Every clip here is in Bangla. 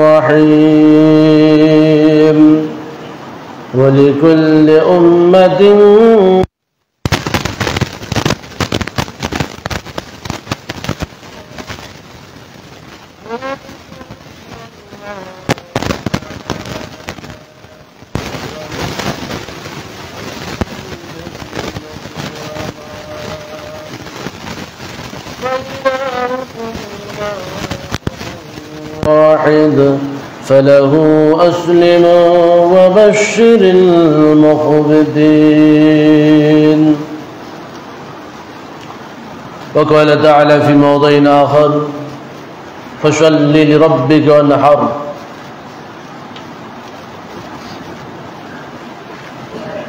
الرحيم ولكل أمة واحد فله أسلم وبشر المخبتين. وقال تعالى في موضع آخر فصل لربك وانحر.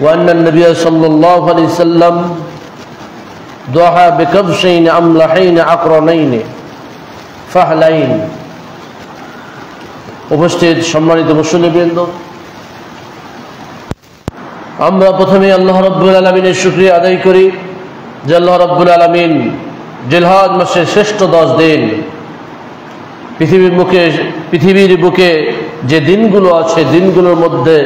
وأن النبي صلى الله عليه وسلم ضحى بكبشين أملحين عقرنين ফাহলাইন। উপস্থিত সম্মানিত মুসল্লিবৃন্দ, আমরা প্রথমে আল্লাহ রাব্বুল আলামিনের শুকরিয়া আদায় করি যে আল্লাহ রাব্বুল আলামিন জিলহজ মাসের শ্রেষ্ঠ 10 দিন পৃথিবীর বুকে যে দিনগুলো আছে, দিনগুলোর মধ্যে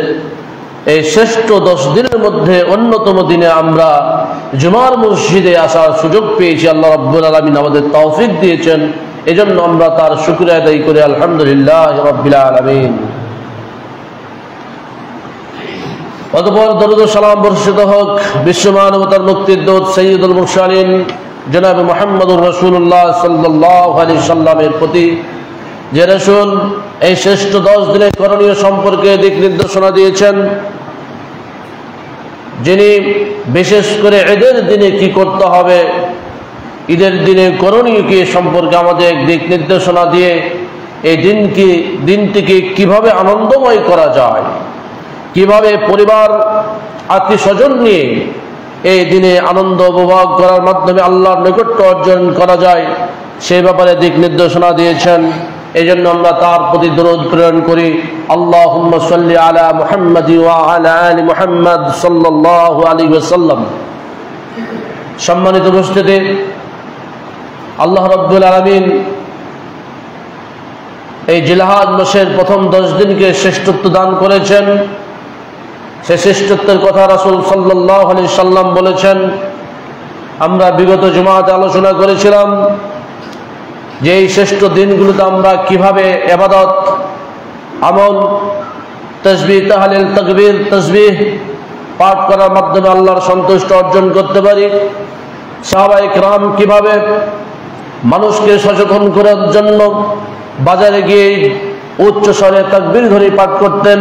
এই শ্রেষ্ঠ 10 দিনের মধ্যে অন্যতম দিনে আমরা জুমার মসজিদে আসার সুযোগ পেয়েছি। আল্লাহ রাব্বুল আলামিন আমাদের তৌফিক দিয়েছেন, এজন্য আমরা তার শুকরিয়া আদায় করি আলহামদুলিল্লাহ রাব্বিল আলামিন। অতঃপর দরুদ ও সালাম বর্ষিত হোক বিশ্ব মানবতার মুক্তির দূত সাইয়্যিদুল মুরসালিন জনাব মুহাম্মদুর রাসূলুল্লাহ সাল্লাল্লাহু আলাইহি সাল্লামের প্রতি, যে রাসূল এই শ্রেষ্ঠ 10 দিনের করণীয় সম্পর্কে দিক নির্দেশনা দিয়েছেন, যিনি বিশেষ করে ঈদের দিনে কি করতে হবে, ঈদের দিনে করণীয় কি সম্পর্কে আমাদের দিক নির্দেশনা দিয়ে এই দিনটিকে কিভাবে আনন্দময় করা যায়, কিভাবে পরিবার আত্মীয় স্বজন নিয়ে এই দিনে আনন্দ উপভোগ করার মাধ্যমে আল্লাহর নৈকট্য অর্জন করা যায়, সেই ব্যাপারে দিক নির্দেশনা দিয়েছেন। এই জন্য আমরা তার প্রতি দরুদ প্রেরণ করি। আল্লাহুম্মা সাল্লি আলা মুহাম্মাদ ওয়া আলা আলি মুহাম্মাদ সাল্লাল্লাহু আলাইহি ওয়াসাল্লাম। সম্মানিত উপস্থিতি, আল্লাহ রাব্বুল আলামিন এই জিলহজ মাসের প্রথম 10 দিনকে শ্রেষ্ঠত্ব দান করেছেন। সেই শ্রেষ্ঠত্বের কথা রাসূল সাল্লাল্লাহু আলাইহি সাল্লাম বলেছেন। আমরা বিগত জুমাতে আলোচনা করেছিলাম যে এই শ্রেষ্ঠ দিনগুলোতে আমরা কিভাবে ইবাদত, আমল, তাসবিহ, তাহলিল, তাকবীর, তাসবিহ পাঠ করার মাধ্যমে আল্লাহর সন্তুষ্টি অর্জন করতে পারি। সাহাবায়ে কেরাম কিভাবে মানুষকে সচেতন করার জন্য বাজারে গিয়ে উচ্চ স্বরে তাকবীর ধ্বনি পাঠ করতেন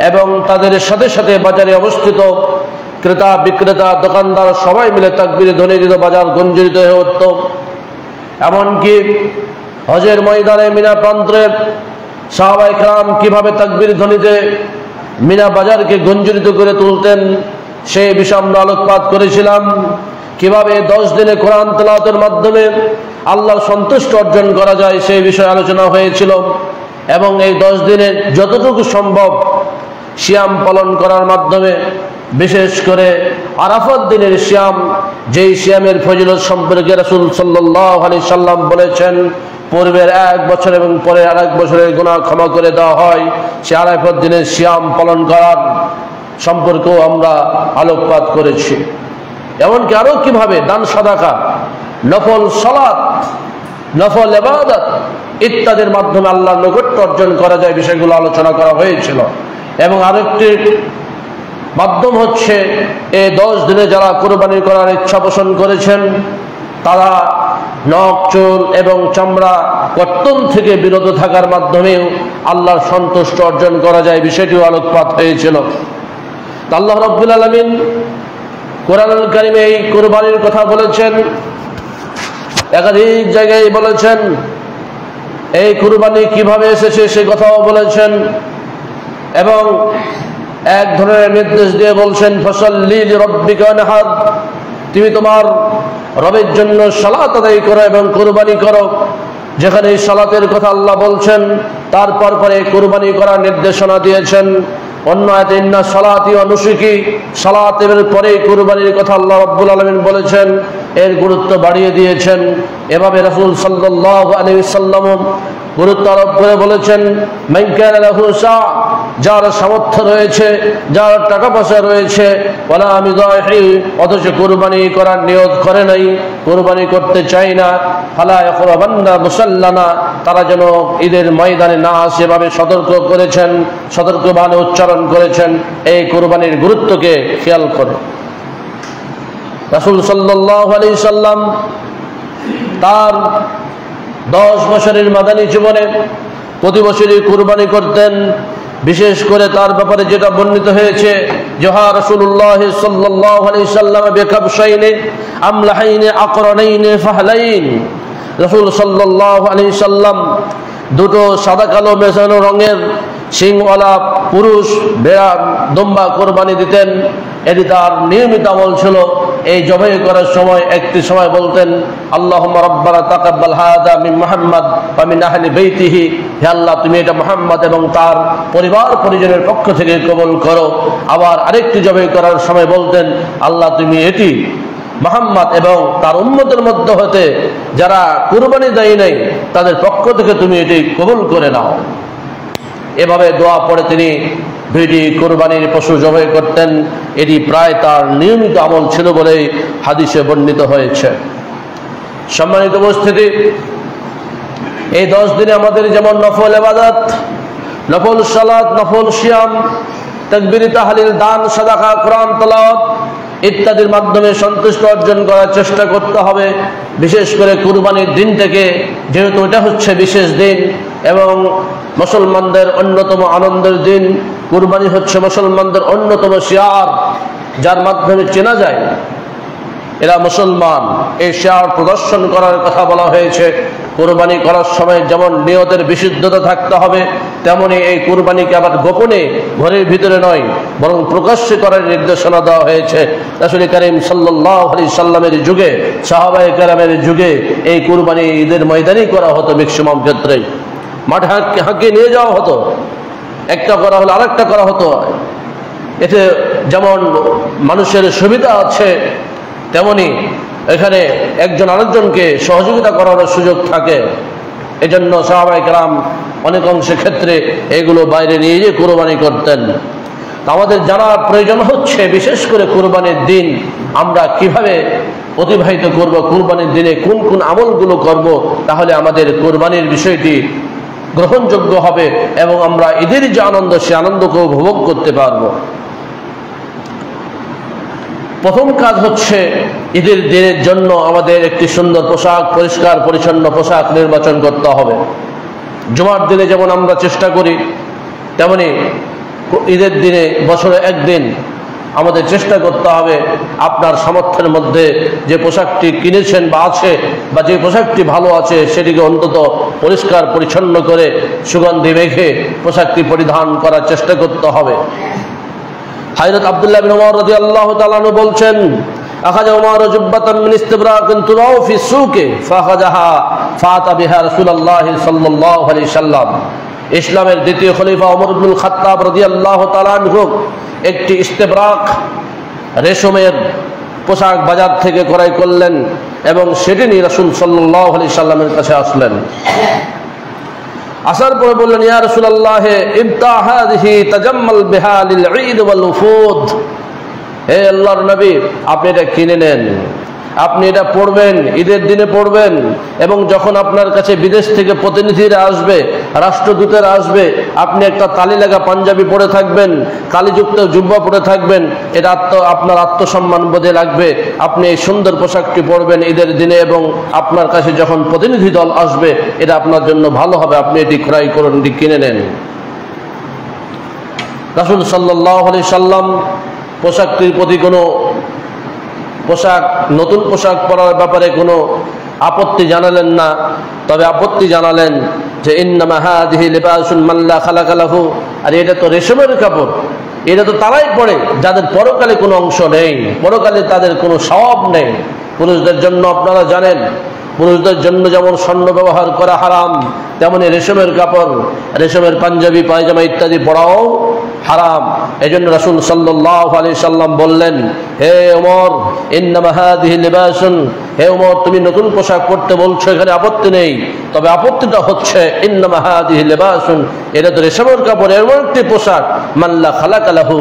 এবং তাদের সাথে সাথে বাজারে অবস্থিত ক্রেতা বিক্রেতা দোকানদার সবাই মিলে তাকবীর ধ্বনি দিত, বাজার গঞ্জরিত হয়ে উঠত। এমনকি হজের ময়দানে মিনা প্রান্তরে সাহাবায়ে কেরাম কিভাবে তাকবীর ধ্বনিতে মিনা বাজারকে গঞ্জরিত করে তুলতেন, সেই বিষয়ে আমরা আলোকপাত করেছিলাম। কিভাবে 10 দিনে কোরআন তেলাওয়াতের মাধ্যমে আল্লাহর সন্তুষ্টি অর্জন করা যায়, সেই বিষয়ে আলোচনা হয়েছিল। এবং এই 10 দিনে যতটুকু সম্ভব সিয়াম পালন করার মাধ্যমে, বিশেষ করে আরাফাত দিনের সিয়াম, যেই সিয়ামের ফজিলত সম্পর্কে রাসূল সাল্লাল্লাহু আলাইহি সাল্লাম বলেছেন পূর্বের 1 বছর এবং পরের আরেক বছরের গুনাহ ক্ষমা করে দেওয়া হয়, সে আরাফাত দিনের সিয়াম পালন করার সম্পর্কেও আমরা আলোকপাত করেছি। এমনকি আরো কিভাবে দান সাদাকা, নফল সালাত, নফল ইবাদত ইত্যাদির মাধ্যমে আল্লাহর নৈকট্য অর্জন করা যায়, বিষয়গুলো আলোচনা করা হয়েছিল। এবং আরেকটি মাধ্যম হচ্ছে এই 10 দিনে যারা কুরবানি করার ইচ্ছা পোষণ করেছেন, তারা নখ, চুল এবং চামড়া কর্তন থেকে বিরত থাকার মাধ্যমেও আল্লাহর সন্তুষ্টি অর্জন করা যায়, বিষয়টিও আলোকপাত হয়েছিল। আল্লাহ রাব্বুল আলামিন কোরআনুল কারীমে এই কুরবানির কথা বলেছেন, একাধিক জায়গায় বলেছেন। এই কুরবানি কিভাবে এসেছে সে কথাও বলেছেন এবং এক ধরনের নির্দেশ দিয়ে বলছেন ফাসাল্লি লিরাব্বিকা ওয়ানহার, তুমি তোমার রবের জন্য সালাত আদায় করো এবং কুরবানি করো। যেখানে এই সালাতের কথা আল্লাহ বলছেন, তারপর পরে কুরবানি করার নির্দেশনা দিয়েছেন। অন্য আয়াতে ইন্না সালাতি ওয়া নুসুকি, সালাতের পরে কুরবানির কথা আল্লাহ রাব্বুল আলামিন বলেছেন। এর গুরুত্ব বাড়িয়ে দিয়েছেন। এভাবে রাসূল সাল্লাল্লাহু আলাইহি ওয়াসাল্লাম গুরুত্ব আরোপ করে বলেছেন, মান কানা লাহু সা, যার সামর্থ্য রয়েছে, যার টাকা পয়সা রয়েছে, ওয়ালা মিযাহি, অথচ কুরবানি করার নিয়ত করে নাই, কুরবানি করতে চাই না, ফালা ইয়াকরাবান্না মুসাল্লানা, তারা যেন ঈদের ময়দানে না আসে, এভাবে সতর্ক করেছেন, সতর্কবাণী উচ্চারণ করেছেন। এই কুরবানির গুরুত্বকে খেয়াল করে রাসূল সাল্লাল্লাহু আলাইহি সাল্লাম তার 10 বছরের মাদানী জীবনে প্রতি বছরই কুরবানি করতেন। বিশেষ করে তার ব্যাপারে যেটা বর্ণিত হয়েছে, জহা রাসূলুল্লাহ সাল্লাল্লাহু আলাইহি সাল্লাম বিকাবশাইনি আমলাহাইনি আকরানাইনি ফাহলাইন, রাসূল সাল্লাল্লাহু আলাইহি সাল্লাম দুটো সাদা কালো মেশানো রঙের সিংওয়ালা পুরুষ ভেড়া দুম্বা কোরবানি দিতেন। এটি তার নিয়মিত আমল ছিল। এই জবাই করার সময় একটি সময় বলতেন, আল্লাহুম্মা রাব্বানা তাকাব্বাল হাদা মিন মুহাম্মদ ওয়া মিন আহলি বাইতিহি, হে আল্লাহ তুমি এটা মুহাম্মদ এবং তার পরিবার পরিজনের পক্ষ থেকে কবুল করো। আবার আরেকটি জবাই করার সময় বলতেন, আল্লাহ তুমি এটি মুহাম্মদ এবং তার উম্মতের মধ্যে হতে যারা কুরবানি দেয় নাই তাদের পক্ষ থেকে তুমি এটি কবুল করে নাও। এভাবে দোয়া পড়ে তিনি দুইটি কুরবানির পশু জবাই করতেন। এটি প্রায় তার নিয়মিত আমল ছিল বলেই হাদিসে বর্ণিত হয়েছে। সম্মানিত উপস্থিতি, এই 10 দিনে আমাদের যেমন নফল ইবাদত, নফল সালাত, নফল সিয়াম, তাকবীর, তাহলিল, দান, সাদাকা, কোরআন তেলাওয়াত ইত্যাদির মাধ্যমে সন্তুষ্টি অর্জন করার চেষ্টা করতে হবে। বিশেষ করে কুরবানির দিন থেকে, যেহেতু এটা হচ্ছে বিশেষ দিন এবং মুসলমানদের অন্যতম আনন্দের দিন। কুরবানি হচ্ছে মুসলমানদের অন্যতম শিয়ার, যার মাধ্যমে চেনা যায় এরা মুসলমান। এই শিয়ার প্রদর্শন করার কথা বলা হয়েছে। কুরবানি করার সময় যেমন নিয়তের বিশুদ্ধতা থাকতে হবে, তেমনি এই কুরবানিকে আবার গোপনে ঘরের ভিতরে নয় বরং প্রকাশ্যে করার নির্দেশনা দেওয়া হয়েছে। রাসূল করিম সাল্লাল্লাহু আলাইহি সাল্লামের যুগে, সাহাবায়ে কেরামের যুগে এই কুরবানি ঈদের ময়দানেই করা হতো। ম্যাক্সিমাম ক্ষেত্রে মাঠে হাঁকিয়ে নিয়ে যাওয়া হতো, একটা করা হলো আরেকটা করা হতো। এতে যেমন মানুষের সুবিধা আছে, তেমনি এখানে একজন আরেকজনকে সহযোগিতা করার সুযোগ থাকে। এজন্য সাহাবায়ে কেরাম অনেক অংশের ক্ষেত্রে এগুলো বাইরে নিয়ে গিয়ে কুরবানি করতেন। আমাদের জানার প্রয়োজন হচ্ছে, বিশেষ করে কুরবানির দিন আমরা কিভাবে অতিবাহিত করব, কুরবানির দিনে কোন কোন আমলগুলো করব, তাহলে আমাদের কুরবানির বিষয়টি গ্রহণযোগ্য হবে এবং আমরা ঈদের যে আনন্দ, সে আনন্দকে উপভোগ করতে পারব। প্রথম কাজ হচ্ছে ঈদের দিনের জন্য আমাদের একটি সুন্দর পোশাক, পরিষ্কার পরিচ্ছন্ন পোশাক নির্বাচন করতে হবে। জুমার দিনে যেমন আমরা চেষ্টা করি, তেমনি ঈদের দিনে বছরে একদিন আমাদের চেষ্টা করতে হবে আপনার সামর্থ্যের মধ্যে যে পোশাকটি কিনেছেন বা আছে, বা যে পোশাকটি ভালো আছে, সেটিকে অন্তত পরিষ্কার পরিচ্ছন্ন করে সুগন্ধি মেখে পোশাকটি পরিধান করার চেষ্টা করতে হবে। হযরত আব্দুল্লাহ বিন উমর রাদিয়াল্লাহু তাআলা আনহু বলছেন, আখাযা উমর জুব্বাতাম মিন ইস্তিবরাকিন তুরাউ ফি সুকে ফাখাযাহা ফাতা বিহা রাসূলুল্লাহ সাল্লাল্লাহু আলাইহি সাল্লাম। ইসলামের দ্বিতীয় খলিফা ওমর ইবনুল খাত্তাব রাদিয়াল্লাহু তাআলা আনহু একটি ইস্তেবরাক রেশমের পোশাক বাজার থেকে ক্রয় করলেন এবং সেটি নিয়ে রাসূল সাল্লাল্লাহু আলাইহি সাল্লামের কাছে আসলেন। আসার পরে বললেন, ইয়া রাসূলুল্লাহ ইবতা হাযিহি তাজাম্মাল বিহা লিল ঈদ ওয়াল উফুদ, হে আল্লাহর নবী আপনি এটা কিনে নেন, আপনি এটা পড়বেন, ঈদের দিনে পড়বেন এবং যখন আপনার কাছে বিদেশ থেকে প্রতিনিধিরা আসবে, রাষ্ট্রদূতেরা আসবে, আপনি একটা তালি লাগা পাঞ্জাবি পরে থাকবেন, কালিযুক্ত জুব্বা পরে থাকবেন। এটা আপনার আত্মসম্মান বোধে লাগবে। আপনি এই সুন্দর পোশাকটি পরবেন ঈদের দিনে এবং আপনার কাছে যখন প্রতিনিধি দল আসবে, এটা আপনার জন্য ভালো হবে। আপনি এটি ক্রয় করুন, এটি কিনে নেন। রাসূল সাল্লাল্লাহু আলাইহি সাল্লাম পোশাকটির প্রতি কোনো নতুন পোশাক পরার ব্যাপারে কোনো আপত্তি জানালেন না, তবে আপত্তি জানালেন যে ইন্নামা হাযিহি লিবাসুন মান লা খালাকা লাহু, আর এটা তো রেশমের কাপড়, এটা তো তারাই পরে যাদের পরকালে কোনো অংশ নেই, পরকালে তাদের কোনো সওয়াব নেই। পুরুষদের জন্য আপনারা জানেন, পুরুষদের জন্য যেমন স্বর্ণ ব্যবহার করা হারাম, তেমনি রেশমের কাপড়, রেশমের পাঞ্জাবি, পায়জামা ইত্যাদি পরাও হারাম। এজন্য রাসূল সাল্লাল্লাহু আলাইহি সাল্লাম বললেন, হে ওমর, ইন্নামা হাযিহি লিবাসুন, হে ওমর, তুমি নতুন পোশাক পরতে বলছো, এখানে আপত্তি নেই, তবে আপত্তিটা হচ্ছে ইন্নামা হাযিহি লিবাসুন, এটা তো রেশমের কাপড়, এমন একটি পোশাক মাল্লা খালাকা লাহু,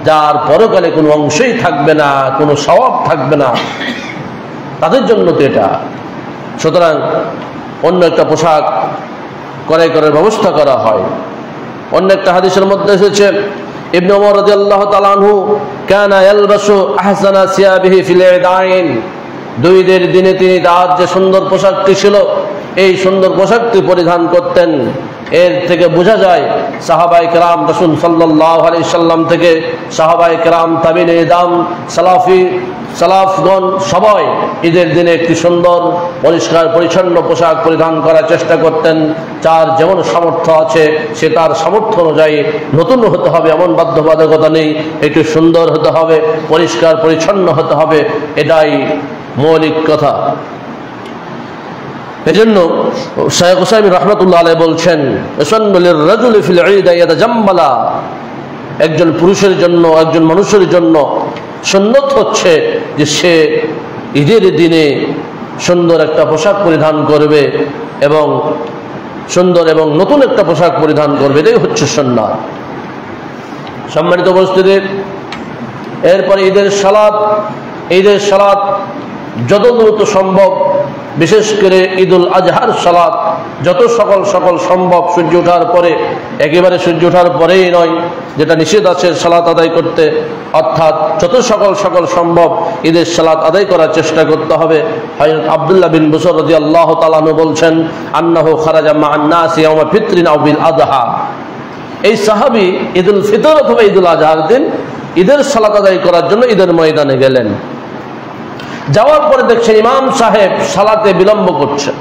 যার পরকালে কোনো অংশই থাকবে না, কোনো সওয়াব থাকবে না, তাদের জন্য তো এটা। সুতরাং অন্য একটা পোশাক ক্রয় করার ব্যবস্থা করা হয়। অন্য একটা হাদিসের মধ্যে এসেছে, ইবনে ওমর রাদিয়াল্লাহু তাআলা আনহু কানা ইয়ালবাসু আহসানা সিয়াবিহি ফিল ইদাইন, দুই ঈদের দিনে তিনি তার যে সুন্দর পোশাকটি ছিল, এই সুন্দর পোশাকটি পরিধান করতেন। এর থেকে বোঝা যায় সাহাবায়ে কেরাম রাসূল সাল্লাল্লাহু আলাইহি সাল্লাম থেকে সাহাবায়ে কেরাম, তাবিঈনে ইদাম, সালাফগণ সবাই ঈদের দিনে একটি সুন্দর পরিষ্কার পরিচ্ছন্ন পোশাক পরিধান করার চেষ্টা করতেন। যার যেমন সামর্থ্য আছে সে তার সামর্থ্য অনুযায়ী নতুন হতে হবে এমন বাধ্যবাধকতা নেই, একটু সুন্দর হতে হবে, পরিষ্কার পরিচ্ছন্ন হতে হবে, এটাই মৌলিক কথা। এজন্য শায়খ হুসাইন রাহমাতুল্লাহ আলাইহি বলছেন, ইসন্নুলির রাজুলি ফিল ঈদ ইয়াতাজাম্মালা, একজন পুরুষের জন্য, একজন মানুষের জন্য সুন্নত হচ্ছে যে সে ঈদের দিনে সুন্দর একটা পোশাক পরিধান করবে এবং সুন্দর এবং নতুন একটা পোশাক পরিধান করবে, এটাই হচ্ছে সুন্নাত। সম্মানিত উপস্থিতি, এরপরে ঈদের সালাত যত দ্রুত সম্ভব, বিশেষ করে ঈদুল আজহার সালাত যত সকাল সম্ভব, সূর্য ওঠার পরে, একেবারে সূর্য ওঠার পরেই নয়, যেটা নিষেধ আছে সালাত আদায় করতে, অর্থাৎ যত সকাল সম্ভব ঈদের সালাত আদায় করার চেষ্টা করতে হবে। হযরত আব্দুল্লাহ বিন বুসর রাদিয়াল্লাহু তাআলা আনহু বলছেন, আন্নাহু খারাজা মা'আন নাসি ইয়াওমা ফিতরিন আও বিল আযহা, এই সাহাবী ঈদুল ফিতর অথবা ঈদুল আজহার দিন ঈদের সালাত আদায় করার জন্য ঈদের ময়দানে গেলেন। যাওয়ার পরে দেখছেন ইমাম সাহেব সালাতে বিলম্ব করছেন।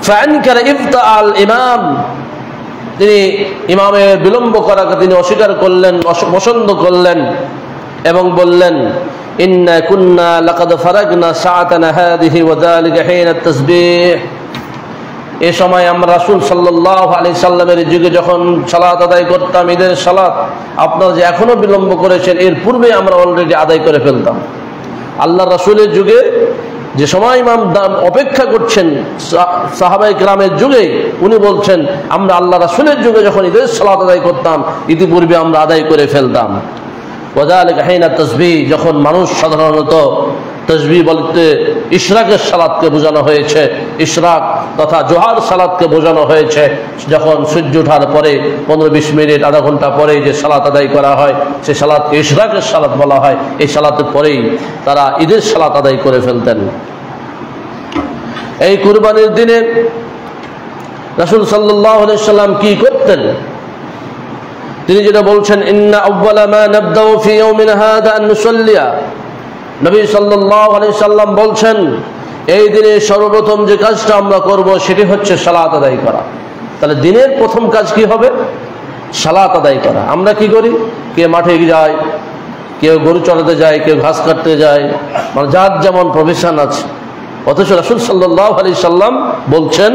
ফাআনকারা ইফতাআল ইমাম, তিনি ইমামের বিলম্ব করাকে তিনি অস্বীকার করলেন, পছন্দ করলেন এবং বললেন, ইন্না কুন্না লাকাদ ফারাগনা সাআতানা হাযিহি ওয়া যালিকা হিনা তাসবিহ, এই সময় আমরা রাসূল সাল্লাল্লাহু আলাইহি সাল্লামের যুগে যখন সালাত আদায় করতাম, ঈদের সালাত, আপনারা যে এখনো বিলম্ব করেছেন, এর পূর্বে আমরা অলরেডি আদায় করে ফেলতাম। আল্লাহ রাসূলের যুগে যে সময় ইমাম অপেক্ষা করছেন সাহাবায়ে কেরামের যুগে, উনি বলছেন আমরা আল্লাহ রাসূলের যুগে যখন ঈদের সালাত আদায় করতাম, ইতিপূর্বে আমরা আদায় করে ফেলতাম। ওয়াযালিকা হিনা তাসবিহ, যখন মানুষ সাধারণত তাসবিহ বলতে ইশরাকের সালাতকে বোঝানো হয়েছে, ইশরাক তথা জোহর সালাতকে বোঝানো হয়েছে, যখন সূর্য ওঠার পরে 15-20 মিনিট, আধা ঘন্টা পরে যে সালাত আদায় করা হয়, সে সালাতকে ইশরাকের সালাত বলা হয়। এই সালাতের পরেই তারা ঈদের সালাত আদায় করে ফেলতেন। এই কুরবানির দিনে রাসূল সাল্লাল্লাহু আলাইহি সাল্লাম কি করতেন? তিনি যেটা বলছেন, ইন্না আউওয়ালা মা নাবদাউ ফি ইয়াউমিনা হাযা আন নুসাল্লিয়া, নবী সাল্লাল্লাহু আলাইহি সাল্লাম বলছেন, এই দিনে সর্বপ্রথম যে কাজটা আমরা করব সেটি হচ্ছে সালাত আদায় করা। তাহলে দিনের প্রথম কাজ কি হবে? সালাত আদায় করা। আমরা কি করি? কে মাঠে যায়, কেউ গরু চড়াতে যায়, কেউ ঘাস কাটতে যায়, মানে যার যেমন প্রফেশন আছে। অথচ রাসূল সাল্লাল্লাহু আলাইহি সাল্লাম বলছেন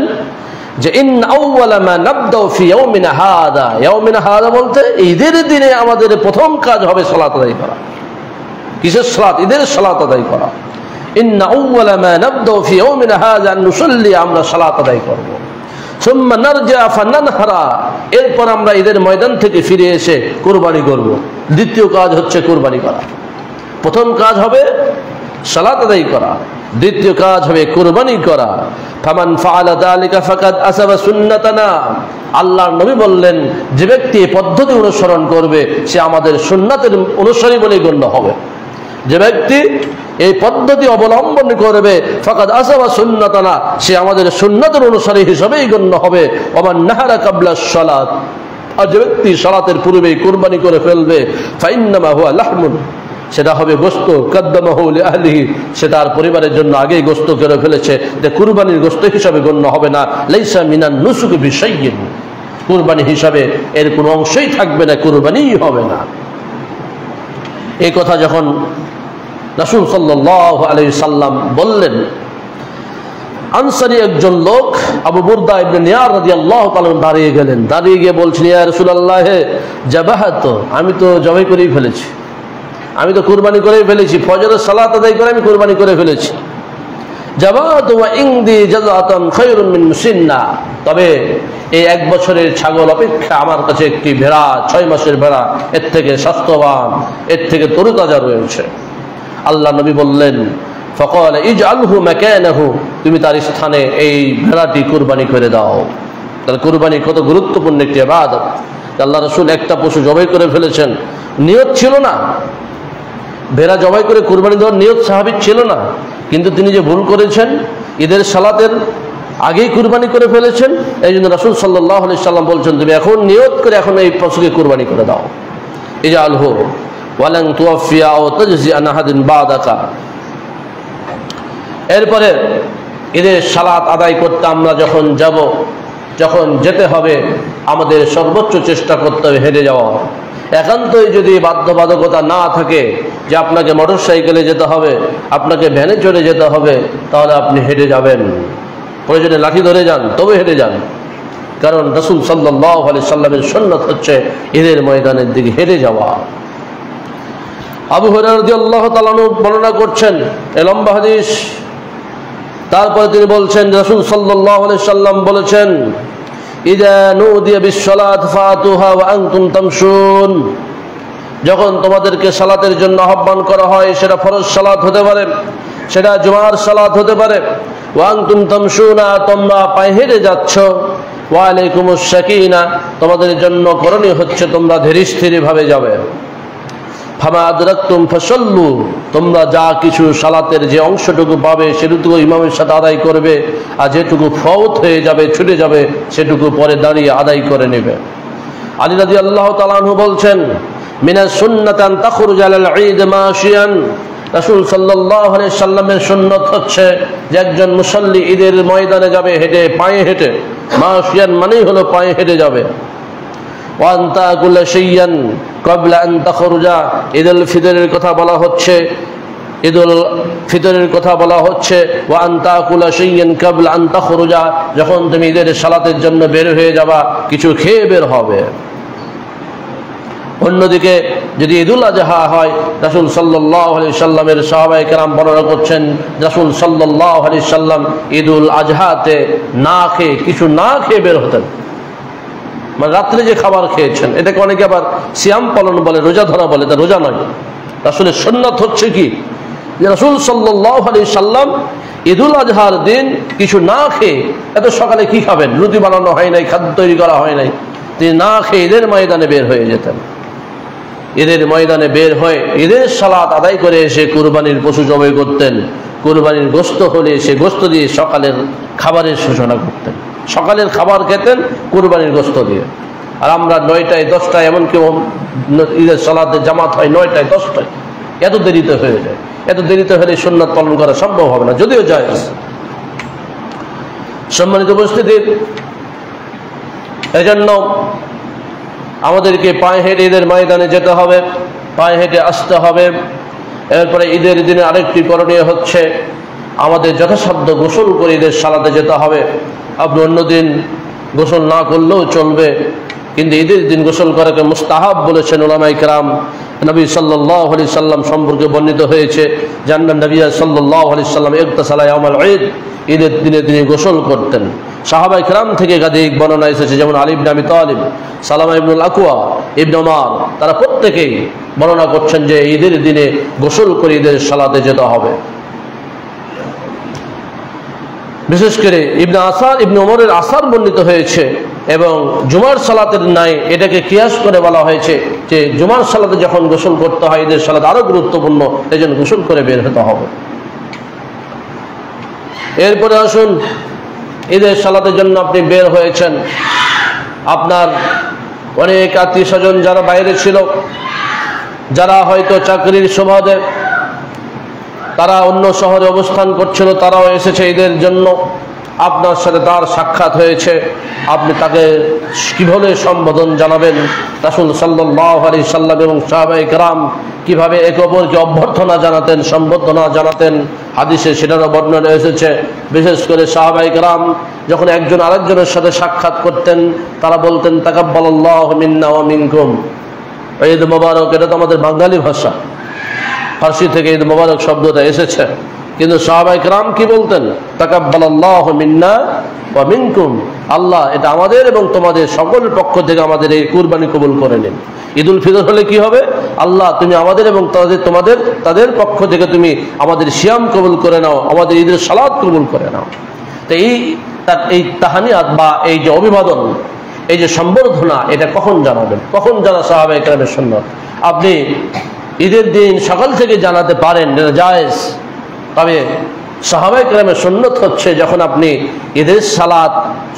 যে ইন্না আউওয়ালা মা নাবদাউ ফি ইয়াউমিনা হাযা, ইয়াউমিনা হাযা বলতে ঈদের দিনে আমাদের প্রথম কাজ হবে সালাত আদায় করা। কিসের সালাত? ঈদের সালাত আদায় করা। ইন্না আউওয়ালা মা নাবদাউ ফি ইয়াউমিনা হাযা আন নুসাল্লি, আমরা সালাত আদায় করব। সুম্মা নারজা ফানানহারা, এরপর আমরা ঈদের ময়দান থেকে ফিরে এসে কুরবানি করব। দ্বিতীয় কাজ হচ্ছে কুরবানি করা। প্রথম কাজ হবে সালাত আদায় করা, দ্বিতীয় কাজ হবে কুরবানি করা। ফামান ফাআলা যালিকা ফাকাদ আসাবা সুন্নাতানা, আল্লাহর নবী বললেন, যে ব্যক্তি এই পদ্ধতি অনুসরণ করবে সে আমাদের সুন্নাতের অনুসারী বলে গণ্য হবে। যে ব্যক্তি এই পদ্ধতি অবলম্বন করবে, ফাকাদ আসাবা সুন্নাতানা, সে আমাদের সুন্নাতের অনুসারী হিসেবেই গণ্য হবে। ওমান নাহারা কাবলা সালাত, আর যে ব্যক্তি সালাতের পূর্বেই কুরবানি করে ফেলবে, ফাইন্নামা হুয়া লাহমুন, সেটা হবে গোশত, কাদ্দামাহু লিআহলিহি, সে তার পরিবারের জন্য আগেই গোশত করে ফেলেছে, যে কুরবানির গোশত হিসাবে গণ্য হবে না। লাইসা মিনান নুসুকি বিশাইইন, কুরবানি হিসাবে এর কোনো অংশই থাকবে না, কুরবানিই হবে না। এই কথা যখন রাসূল সাল্লাল্লাহু আলাইহি সাল্লাম বললেন, আনসারী একজন লোক আবু বুরদা ইবনে নিয়ার রাদিয়াল্লাহু তাআলা দাঁড়িয়ে গেলেন, দাঁড়িয়ে গিয়ে বলছেন, ইয়া রাসূলুল্লাহ যাবাহাত, আমি তো জবাই করেই ফেলেছি, আমি তো কুরবানি করেই ফেলেছি, ফজরের সালাত আদায় করে আমি কুরবানি করে ফেলেছি। যাবাহাত ওয়া ইনদি জাযাতান খায়রুন মিন মুসিন্না, তবে এই 1 বছরের ছাগল অপেক্ষা আমার কাছে একটি ভেড়া, 6 মাসের ভেড়া এর থেকে স্বাস্থ্যবান, এর থেকে তরুতাজা রয়েছে। আল্লাহ নবী বললেন, ফাকাল ইজআলহু মাকানাহু, তুমি তার স্থানে এই ভেড়াটি কুরবানি করে দাও। তাহলে কুরবানি কত গুরুত্বপূর্ণ একটি ইবাদত। আল্লাহ রাসূল একটা পশু জবাই করে ফেলেছেন, নিয়ত ছিল না, ভেড়া জবাই করে কুরবানি দেওয়ার নিয়ত সাহাবীর ছিল না, কিন্তু তিনি যে ভুল করেছেন, ঈদের সালাতের আগেই কুরবানি করে ফেলেছেন। এই জন্য রাসূল সাল্লাল্লাহু আলাইহি সাল্লাম বলছেন, তুমি এখন নিয়ত করে এখন এই পশুকে কুরবানি করে দাও। ইজআলহু ওয়ালান তুওয়াফিয়া আও তাজজি আন আহাদিন বাদাকা। এরপরে ঈদের সালাত আদায় করতে আমরা যখন যেতে হবে, আমাদের সর্বোচ্চ চেষ্টা করতে হবে হেঁটে যাওয়া। একান্তই যদি বাধ্যবাধকতা না থাকে যে আপনাকে মোটরসাইকেলে যেতে হবে, আপনাকে ভ্যানে চড়ে যেতে হবে, তাহলে আপনি হেঁটে যাবেন, প্রয়োজনে লাঠি ধরে যান, তবে হেঁটে যান। কারণ রাসূল সাল্লাল্লাহু আলাইহি সাল্লামের সুন্নাত হচ্ছে ঈদের ময়দানের দিকে হেঁটে যাওয়া। আবু হুরায়রা রাদিয়াল্লাহু তাআলা বর্ণনা করছেন এই লম্বা হাদিস। তারপরে তিনি বলছেন, রাসূল সাল্লাল্লাহু আলাইহি সাল্লাম বলেছেন, ইযা নুদিয়া বিস-সালাত ফাতুহা ওয়া আনতুম তামশুন, যখন তোমাদেরকে সালাতের জন্য আহ্বান করা হয়, সেটা ফরজ সালাত হতে পারে, সেটা জুমার সালাত হতে পারে, ওয়া আনতুম তামশুনা, তোমরা পায়ে হেঁটে যাচ্ছ, ওয়া আলাইকুমুস সাকিনা, তোমাদের জন্য করণীয় হচ্ছে তোমরা ধীরস্থিরভাবে যাবে। ফামা আদরাকতুম ফাসাল্লু, তোমরা যা কিছু সালাতের যে অংশটুকু পাবে সেটুকু ইমামের সাথে আদায় করবে, আর যেটুকু ফওত হয়ে যাবে, ছুটে যাবে, সেটুকু পরে দাঁড়িয়ে আদায় করে নেবে। আলী রাদিয়াল্লাহু তাআলা আনহু বলছেন, মিনাস সুন্নাত আন তাখরুজ আলাল ঈদ মাশিয়ান, রাসূল সাল্লাল্লাহু আলাইহি সাল্লামের সুন্নাত হচ্ছে যে একজন মুসল্লি ঈদের ময়দানে যাবে হেঁটে, পায়ে হেঁটে। মাশিয়ান মানেই হলো পায়ে হেঁটে যাবে। ওয়া আনতা কুল্লা শাইয়ান ক্বাবলা আন তাখরুজা, ঈদুল ফিতরের কথা বলা হচ্ছে, ঈদুল ফিতরের কথা বলা হচ্ছে, ওয়া আনতা কুল্লা শাইয়ান ক্বাবলা আন তাখরুজা, যখন তুমি ঈদের সালাতের জন্য বের হয়ে যাবা, কিছু খেয়ে বের হবে। অন্যদিকে যদি ঈদুল আজহা হয়, রাসূল সাল্লাল্লাহু আলাইহি সাল্লামের সাহাবায়ে কেরাম বর্ণনা করছেন, রাসূল সাল্লাল্লাহু আলাইহি সাল্লাম ঈদুল আজহাতে কিছু না খেয়ে বের হতেন। মানে রাত্রে যে খাবার খেয়েছেন, এটাকে অনেকে আবার সিয়াম পালন বলে, রোজা ধরা বলে, তা রোজা নয়। রাসূলের সুন্নাত হচ্ছে কি, যে রাসূল সাল্লাল্লাহু আলাইহি সাল্লাম ঈদুল আজহার দিন কিছু না খেয়ে, এত সকালে কি খাবেন, রুটি বানানো হয় নাই, খাদ্য তৈরি করা হয় নাই, তিনি না খেয়ে ঈদের ময়দানে বের হয়ে যেতেন। ঈদের ময়দানে বের হয়ে ঈদের সালাত আদায় করে এসে কুরবানির পশু জবাই করতেন। কুরবানির গোশত হলে সে গোশত দিয়ে সকালের খাবারের সূচনা করতেন, সকালের খাবার খেতেন কুরবানির গোশত দিয়ে। আর আমরা 9টায় 10টায়, এমনকি ঈদের সালাতে জামাত হয় 9টায় 10টায়, এত দেরিতে হয়ে যায়। এত দেরিতে হলে সুন্নাত পালন করা সম্ভব হবে না, যদিও জায়েজ। সম্মানিত উপস্থিতি, এজন্য আমাদেরকে পায়ে হেঁটে ঈদের ময়দানে যেতে হবে, পায়ে হেঁটে আসতে হবে। এরপরে ঈদের দিনে আরেকটি করণীয় হচ্ছে আমাদের যথাসাধ্য গোসল করে ঈদের সালাতে যেতে হবে। আপনি অন্যদিন গোসল না করলেও চলবে, কিন্তু ঈদের দিন গোসল করাকে মুস্তাহাব বলেছেন উলামায়ে কেরাম। নবী সাল্লাল্লাহু আলাইহি সাল্লাম সম্পর্কে বর্ণিত হয়েছে, জান্নাত নবী সাল্লাল্লাহু আলাইহি সাল্লাম ইগতাসালা ইয়াউমাল ঈদ, ঈদের দিনে তিনি গোসল করতেন। সাহাবায়ে কেরাম থেকে একাধিক বর্ণনা এসেছে, যেমন আলী ইবনে আবি তালিব, সালামা ইবনুল আকওয়া, ইবনে ওমর, তারা প্রত্যেকেই বর্ণনা করছেন যে ঈদের দিনে গোসল করে ঈদের সালাতে যেতে হবে। বিশেষ করে ইবনে ওমরের আসার বর্ণিত হয়েছে, এবং জুমার সালাতের নাই এটাকে কিয়াস করে বলা হয়েছে যে জুমার সালাতে যখন গোসল করতে হয়, ঈদের সালাত আরো গুরুত্বপূর্ণ, এই জন্য গোসল করে বের হতে হবে। এরপরে আসুন, ঈদের সালাতের জন্য আপনি বের হয়েছেন, আপনার অনেক আত্মীয় স্বজন যারা বাইরে ছিল, যারা হয়তো চাকরির সুবাদে তারা অন্য শহরে অবস্থান করছিল, তারাও এসেছে ঈদের জন্য। আপনার সাথে তার সাক্ষাৎ হয়েছে, আপনি তাকে কিভাবে সম্বোধন জানাবেন? রাসূল সাল্লাল্লাহু আলাইহি সাল্লাম এবং সাহাবায়ে কেরাম কিভাবে একে অপরকে অভ্যর্থনা জানাতেন, সম্বোধনা জানাতেন, হাদিসে সেটারও বর্ণনা এসেছে। বিশেষ করে সাহাবায়ে কেরাম যখন একজন আরেকজনের সাথে সাক্ষাৎ করতেন, তারা বলতেন তাকাব্বালাল্লাহু মিন্না ওয়া মিনকুম। ঈদ মোবারক, এটা তো আমাদের বাঙালি ভাষা, ফার্সি থেকে ঈদ মোবারক শব্দটা এসেছে, কিন্তু সাহাবায়ে কেরাম কি বলতেন? তাকাব্বালাল্লাহু মিন্না ওয়া মিনকুম, আল্লাহ এটা আমাদের এবং তোমাদের সকলের পক্ষ থেকে আমাদের এই কুরবানি কবুল করে নিন। ঈদুল ফিতর হলে কি হবে? আল্লাহ তুমি আমাদের এবং তাদের পক্ষ থেকে তুমি আমাদের সিয়াম কবুল করে নাও, আমাদের ঈদের সালাত কবুল করে নাও। তো এই তাহানিয়াত বা এই যে অভিবাদন, এই যে সম্বর্ধনা, এটা কখন জানাবেন? কখন জানা সাহাবায়ে কেরামের সুন্নাত। আপনি ঈদের দিন সকাল থেকে জানাতে পারেন, এটা জায়েজ, তবে সাহাবায়ে কেরামের সুন্নাত হচ্ছে যখন আপনি ঈদের সালাত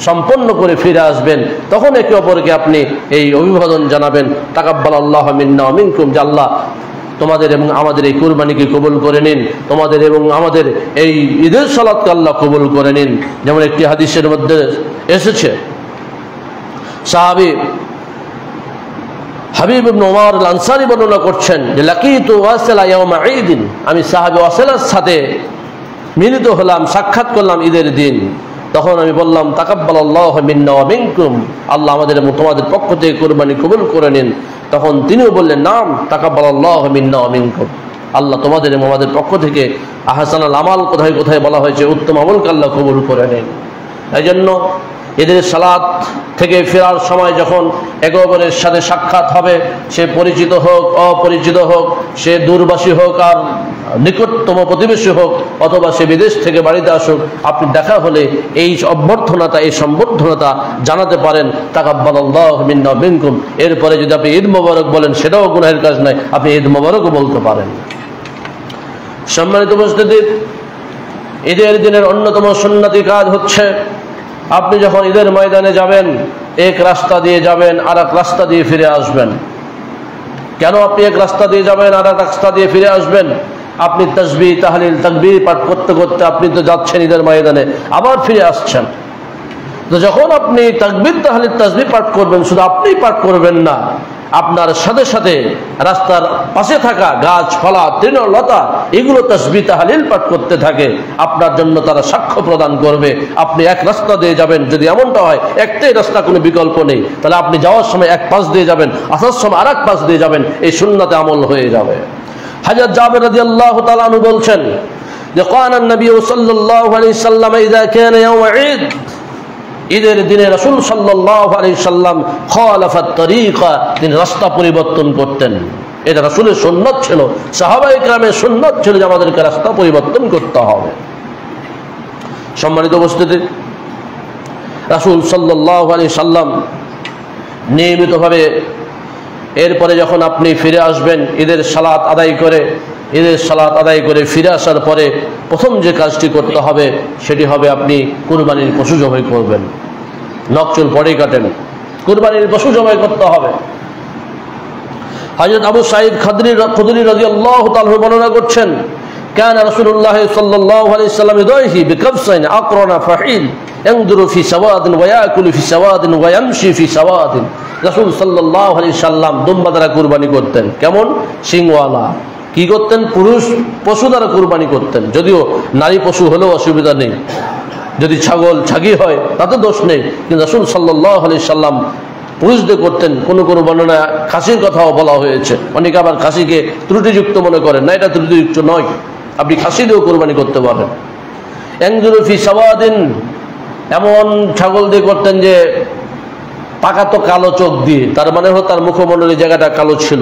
সম্পন্ন করে ফিরে আসবেন, তখন একে অপরকে আপনি এই অভিবাদন জানাবেন, তাকাব্বালাল্লাহু মিন্না ওয়া মিনকুম, যে আল্লাহ তোমাদের এবং আমাদের এই কুরবানিকে কবুল করে নিন, তোমাদের এবং আমাদের এই ঈদের সালাতকে আল্লাহ কবুল করে নিন। যেমন একটি হাদিসের মধ্যে এসেছে, সাহাবী হাবিব ইবনে উমর আল আনসারী বর্ণনা করছেন যে লাকিতু ওয়াসিলা ইয়াওমা ঈদিন, আমি সাহাবী ওয়াসিলার সাথে মিলিত হলাম, সাক্ষাৎ করলাম ঈদের দিন। তখন আমি বললাম তাকাব্বালাল্লাহু মিন্না ওয়া মিনকুম, আল্লাহ আমাদের এবং তোমাদের পক্ষ থেকে কুরবানি কবুল করে নিন। তখন তিনিও বললেন নাম তাকাব্বালাল্লাহু মিন্না ওয়া মিনকুম, আল্লাহ তোমাদের এবং আমাদের পক্ষ থেকে আহসানুল আমাল কোথায় কোথায় বলা হয়েছে, উত্তম আমলকে আল্লাহ কবুল করে নিন। এই জন্য ঈদের সালাত থেকে ফেরার সময় যখন একে অপরের সাথে সাক্ষাৎ হবে, সে পরিচিত হোক অপরিচিত হোক, সে দূরবাসী হোক আর নিকটতম প্রতিবেশী হোক, অথবা সে বিদেশ থেকে বাড়িতে আসুক, আপনি দেখা হলে এই অভ্যর্থনাটা, এই সম্বর্ধনাটা জানাতে পারেন, তাকাব্বালাল্লাহু মিন্না ওয়া মিনকুম। এরপরে যদি আপনি ঈদ মোবারক বলেন, সেটাও গুনাহের কাজ নয়, আপনি ঈদ মোবারকও বলতে পারেন। সম্মানিত উপস্থিতি, ঈদের দিনের অন্যতম সুন্নতি কাজ হচ্ছে, আপনি যখন ঈদের ময়দানে যাবেন, এক রাস্তা দিয়ে যাবেন, আর এক রাস্তা দিয়ে ফিরে আসবেন। কেন আপনি এক রাস্তা দিয়ে যাবেন আর এক রাস্তা দিয়ে ফিরে আসবেন? আপনি তাসবিহ তাহলিল তাকবীর পাঠ করতে করতে আপনি তো যাচ্ছেন ঈদের ময়দানে, আবার ফিরে আসছেন। তো যখন আপনি তাকবীর তাহলিল তাসবিহ পাঠ করবেন, শুধু আপনিই পাঠ করবেন না, আপনার সাথে সাথে রাস্তার পাশে থাকা গাছপালা তৃণলতা এগুলো তাসবিহ তাহলিল পাঠ করতে থাকে, আপনার জন্য তারা সাক্ষ্য প্রদান করবে। আপনি এক রাস্তা দিয়ে যাবেন, যদি এমনটা হয় একটাই রাস্তা, কোনো বিকল্প নেই, তাহলে আপনি যাওয়ার সময় এক পাশ দিয়ে যাবেন, আসার সময় আর এক পাশ দিয়ে যাবেন, এই সুন্নাতে আমল হয়ে যাবে। হযরত জাবের রাদিয়াল্লাহু তাআলা আনহু বলছেন যে কানা নবী সাল্লাল্লাহু আলাইহি সাল্লাম ইযা কানা ইয়াওম ঈদ, ঈদের দিনে রাসূল সাল্লাল্লাহু আলাইহি সাল্লাম খালাফাত তরিকা, তিনি রাস্তা পরিবর্তন করতেন। এটা রাসূলের সুন্নাত ছিল, সাহাবায়ে কেরামের সুন্নাত ছিল যে আমাদেরকে রাস্তা পরিবর্তন করতে হবে। সম্মানিত উপস্থিতি, রাসূল সাল্লাল্লাহু আলাইহি সাল্লাম নিয়মিতভাবে এরপরে যখন আপনি ফিরে আসবেন ঈদের সালাত আদায় করে ফিরে আসার পরে প্রথম যে কাজটি করতে হবে সেটি হবে আপনি কুরবানির পশু জবাই করবেন। নকচুল পরেই কাটেন, কুরবানির পশু জবাই করতে হবে। হযরত আবু সাঈদ খুদরি রাদিয়াল্লাহু তাআলা বর্ণনা করছেন, কানা রাসূলুল্লাহ সাল্লাল্লাহু আলাইহি সাল্লাম ইদাইহি বিকাবসাইন আকরানা ফাহিল ইয়ানদুরু ফি সাওয়াদিন ওয়া ইয়াকুলু ফি সাওয়াদিন ওয়া ইয়ামশি ফি সাওয়াদিন। রাসূল সাল্লাল্লাহু আলাইহি সাল্লাম দুম্বা দ্বারা কুরবানি করতেন। কেমন? সিংওয়ালা। কি করতেন? পুরুষ পশু দ্বারা কুরবানি করতেন, যদিও নারী পশু হলেও অসুবিধা নেই, যদি ছাগল ছাগি হয় তাতে দোষ নেই, কিন্তু রাসূল সাল্লাল্লাহু আলাইহি সাল্লাম পুরুষদের করতেন। কোনো কোনো বর্ণনা খাসির কথাও বলা হয়েছে, অনেকে আবার খাসিকে ত্রুটিযুক্ত মনে করেন, না, এটা ত্রুটিযুক্ত নয়, আপনি খাসি দিয়েও কোরবানি করতে পারেন। ইয়ানজুরু ফি সাওয়াদিন, এমন ছাগল দিয়ে করতেন যে পাকা তো কালো চোখ দিয়ে, তার মানে হলো তার মুখমণ্ডলের জায়গাটা কালো ছিল,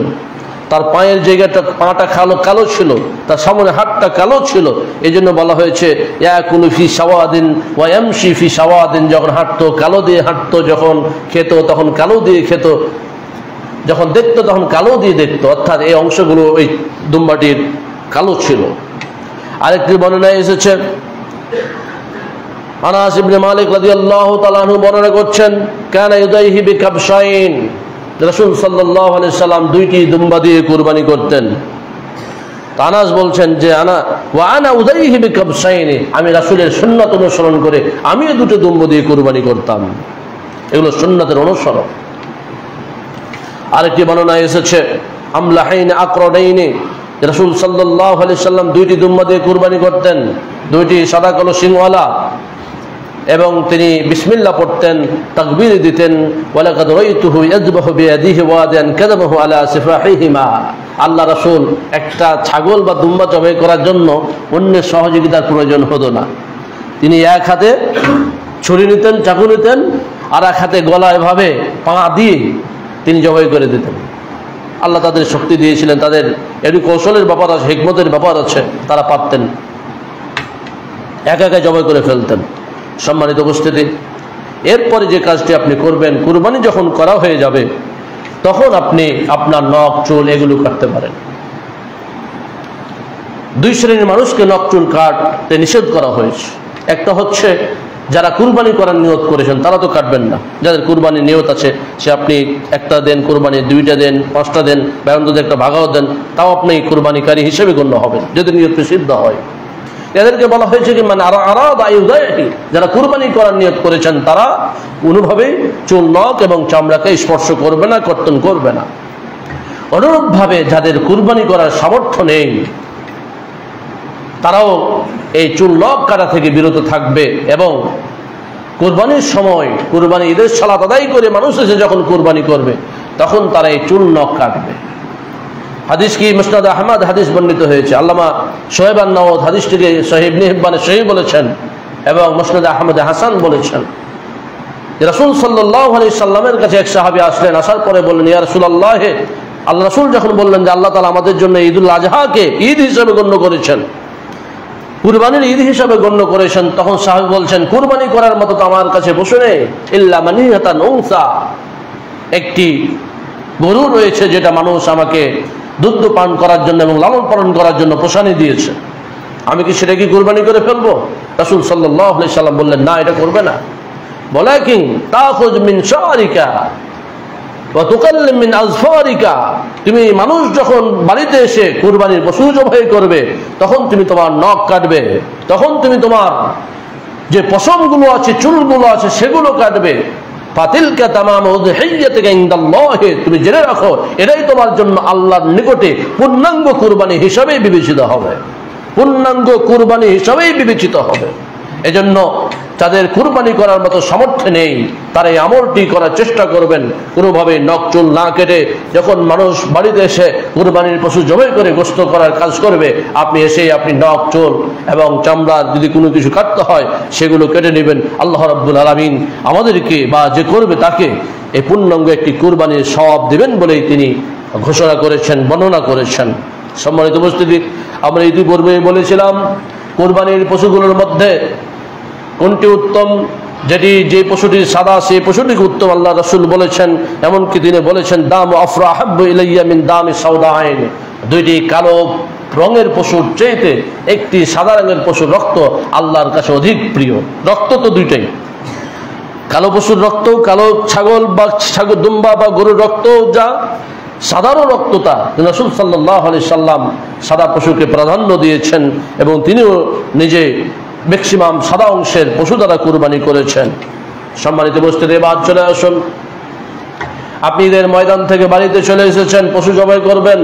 তার পায়ের জায়গাটা পাটা কালো ছিল, তার সামনে হাতটা কালো ছিল, এই জন্য বলা হয়েছে ইয়াকুলু ফি সাওয়াদিন ওয়া ইয়ামশি ফি সাওয়াদিন। যখন হাঁটতো কালো দিয়ে হাঁটতো, যখন খেত তখন কালো দিয়ে খেত, যখন দেখতো তখন কালো দিয়ে দেখতো, অর্থাৎ এই অংশগুলো ওই দুম্বাটির কালো ছিল। আরেকটি বর্ণনায় এসেছে, আনাস ইবনে মালিক রাদিয়াল্লাহু তাআলা আনহু বর্ণনা করছেন, কানা ইউদাইহি বিকাবশাইন, রাসূল সাল্লাল্লাহু আলাইহি সাল্লাম দুইটি দুম্বা দিয়ে কুরবানি করতেন। আনাস বলছেন যে আনা উদাইহি বিকাবসাইনি, আমি রাসূলের সুন্নাত অনুসরণ করে আমিও দুটো দুম্ব দিয়ে কুরবানি করতাম। এগুলো সুন্নাতের অনুসরণ। আরেকটি বর্ণনা এসেছে আমলাহাইন আকরাদাইনি, রাসূল সাল্লাল্লাহু আলাইহি সাল্লাম দুইটি দুম্বা দিয়ে কুরবানি করতেন, দুইটি সাদা কালো শিংওয়ালা, এবং তিনি বিসমিল্লাহ পড়তেন, তাকবীর দিতেন। ওয়ালাকাদ রাইতুহু ইয়াযবাহু বিয়াদিহি ওয়াদান কাদামাহু আলা সিফাহিহিমা। আল্লাহ রাসূল একটা ছাগল বা দুম্বা জবাই করার জন্য অন্যের সহযোগিতার প্রয়োজন হতো না। তিনি এক হাতে ছুরি নিতেন, চাকু নিতেন, আর এক হাতে গলা এভাবে পা দিয়ে তিনি জবাই করে দিতেন। আল্লাহ তাদের শক্তি দিয়েছিলেন, তাদের একটু কৌশলের ব্যাপার আছে, হিকমতের ব্যাপার আছে, তারা পারতেন, একা একা জবাই করে ফেলতেন। সম্মানিত উপস্থিতি, এরপরে যে কাজটি আপনি করবেন, কুরবানি যখন করা হয়ে যাবে তখন আপনি আপনার নখ চুল এগুলো কাটতে পারেন। দুই শ্রেণীর মানুষকে নখ চুল কাটতে নিষেধ করা হয়েছে। একটা হচ্ছে যারা কুরবানি করার নিয়ত করেছেন, তারা তো কাটবেন না। যাদের কুরবানির নিয়ত আছে, সে আপনি একটা দেন কুরবানি, দুইটা দেন, পাঁচটা দেন, বা অন্তত একটা ভাগাও দেন, তাও আপনি কুরবানিকারী হিসেবে গণ্য হবেন যদি নিয়ত সিদ্ধ হয়। এদেরকে বলা হয়েছে কি মানে যারা কুরবানি করার নিয়ত করেছেন তারা কোনোভাবেই চুল, নখ এবং চামড়াকে স্পর্শ করবে না, কর্তন করবে না। অনুরূপভাবে যাদের কুরবানি করার সামর্থ্য নেই তারাও এই চুল, নখ কাটা থেকে বিরত থাকবে, এবং কুরবানির সময় কুরবানি ঈদের সালাত আদায় করে মানুষ এসে যখন কুরবানি করবে তখন তারা এই চুল, নখ কাটবে। হাদিস কি মুসনাদ আহমদ হাদিস বর্ণিত হয়েছে। আল্লামা শোয়েব আন-নাওয়াদ হাদিসটিকে সহিহ ইবনে হিব্বানে সহিহ বলেছেন এবং মুসনাদ আহমদ হাসান বলেছেন। রাসূল সাল্লাল্লাহু আলাইহি সাল্লামের কাছে এক সাহাবী আসলেন, আসার পরে বললেন, ইয়া রাসূলুল্লাহ, আল্লাহ রাসূল যখন বললেন যে আল্লাহ তাআলা আমাদের জন্য ঈদুল আজহাকে ঈদ হিসেবে গণ্য করেছেন, কুরবানির ঈদ হিসেবে গণ্য করেছেন, তখন সাহাবী বলছেন, কুরবানি করার মতো তো আমার কাছে পশু নেই, ইল্লা মানিহাতান উনসা, একটি গরু রয়েছে যেটা মানুষ আমাকে দুধ পান করার জন্য এবং লালন পালন করার জন্য পোষানি দিয়েছে, আমি কি সেটা কি কুরবানি করে ফেলবো? রাসূল সাল্লাল্লাহু আলাইহি সাল্লাম বললেন, না, এটা করবে না। ওয়ালাকিন তাখুয মিন শারিকা ওয়া তুকাল্লিম মিন আযফারিকা, তুমি মানুষ যখন বাড়িতে এসে কুরবানির পশু জবাই করবে তখন তুমি তোমার নখ কাটবে, তখন তুমি তোমার যে পশমগুলো আছে, চুলগুলো আছে সেগুলো কাটবে। ফাতিলকা তামামু উযহিয়াতিকা ইনদাল্লাহ, তুমি জেনে রাখো এটাই তোমার জন্য আল্লাহর নিকটে পূর্ণাঙ্গ কুরবানি হিসাবেই বিবেচিত হবে, পূর্ণাঙ্গ কুরবানি হিসাবেই বিবেচিত হবে। এজন্য যাদের কুরবানি করার মতো সামর্থ্য নেই তারা এই আমলটি করার চেষ্টা করবেন, কোনোভাবে নখ চুল না কেটে। যখন মানুষ বাড়িতে এসে কুরবানির পশু জবাই করে গোশত করার কাজ করবে, আপনি এসে আপনি নখ চুল এবং চামড়া যদি কোনো কিছু কাটতে হয় সেগুলো কেটে নেবেন। আল্লাহ রাব্বুল আলামিন আমাদেরকে বা যে করবে তাকে এই পূর্ণাঙ্গ একটি কুরবানির সওয়াব দেবেন বলেই তিনি ঘোষণা করেছেন, বর্ণনা করেছেন। সম্মানিত উপস্থিতি, আমরা ইতিপূর্বে বলেছিলাম কুরবানির পশুগুলোর মধ্যে কোনটি উত্তম, যে পশুটি সাদা সেই পশুটিকে উত্তম আল্লাহ রাসূল বলেছেন। এমনকি তিনি বলেছেন, দাম আফরা আহাব্বু ইলাইয়া মিন দামি সাউদাইন, দুইটি কালো রঙের পশুর চাইতে একটি সাদা রঙের পশুর রক্ত আল্লাহর কাছে অধিক প্রিয়। রক্ত তো দুইটাই, কালো পশুর রক্ত, কালো ছাগল বা দুম্বা বা গরুর রক্ত যা সাধারণ রক্ততা, রাসূল সাল্লাল্লাহু আলাইহি সাল্লাম সাদা পশুকে প্রাধান্য দিয়েছেন এবং তিনিও নিজে ম্যাক্সিমাম সাদা অংশের পশু দ্বারা কুরবানি করেছেন। সম্মানিত উপস্থিতি, এবার চলে আসুন, আপনি ঈদের ময়দান থেকে বাড়িতে চলে এসেছেন, পশু জবাই করবেন।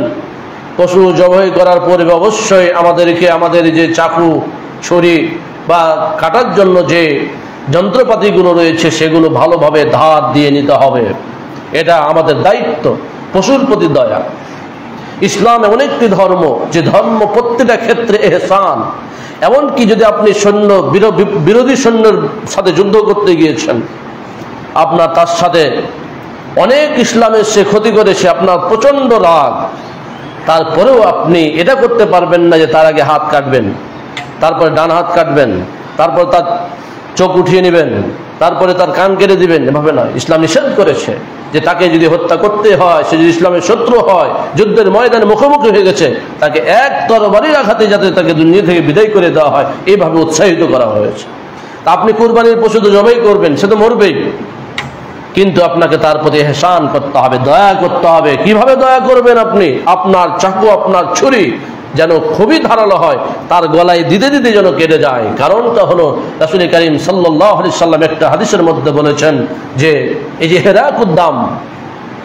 পশু জবাই করার পরে অবশ্যই আমাদেরকে আমাদের যে চাকু, ছুরি বা কাটার জন্য যে যন্ত্রপাতিগুলো রয়েছে সেগুলো ভালোভাবে ধার দিয়ে নিতে হবে। এটা আমাদের দায়িত্ব, পশুর প্রতি দয়া। ইসলাম এমন একটি ধর্ম যে ধর্ম প্রত্যেকটা ক্ষেত্রে ইহসান। এমনকি যদি আপনি বিরোধী সৈন্যের সাথে যুদ্ধ করতে গিয়েছেন, আপনার তার সাথে অনেক ইসলামের সে ক্ষতি করেছে, আপনার প্রচন্ড রাগ, তারপরেও আপনি এটা করতে পারবেন না যে তার আগে হাত কাটবেন, তারপরে ডান হাত কাটবেন, তারপর তার চোখ উঠিয়ে নেবেন, তারপরে তার কান কেটে দিবেন। এভাবে নয়, ইসলাম নিষেধ করেছে যে তাকে যদি হত্যা করতে হয়, সে যদি ইসলামের শত্রু হয়, যুদ্ধের ময়দানে মুখোমুখি হয়ে গেছে, তাকে এক তরবারির আঘাতে যাতে তাকে দুনিয়া থেকে বিদায় করে দেওয়া হয়, এইভাবে উৎসাহিত করা হয়েছে। তা আপনি কুরবানির পশু তো জবাই করবেন, সে তো মরবেই, কিন্তু আপনাকে তার প্রতি ইহসান করতে হবে, দয়া করতে হবে। কিভাবে দয়া করবেন আপনি? আপনার চাকু, আপনার ছুরি যেন খুবই ধারালো হয়, তার গলায় দিতে দিতে যেন কেটে যায়। কারণটা হলো রাসূল করিম সাল্লাল্লাহু আলাইহি সাল্লাম একটা হাদিসের মধ্যে বলেছেন যে এই যে হেরাকুদ্দাম,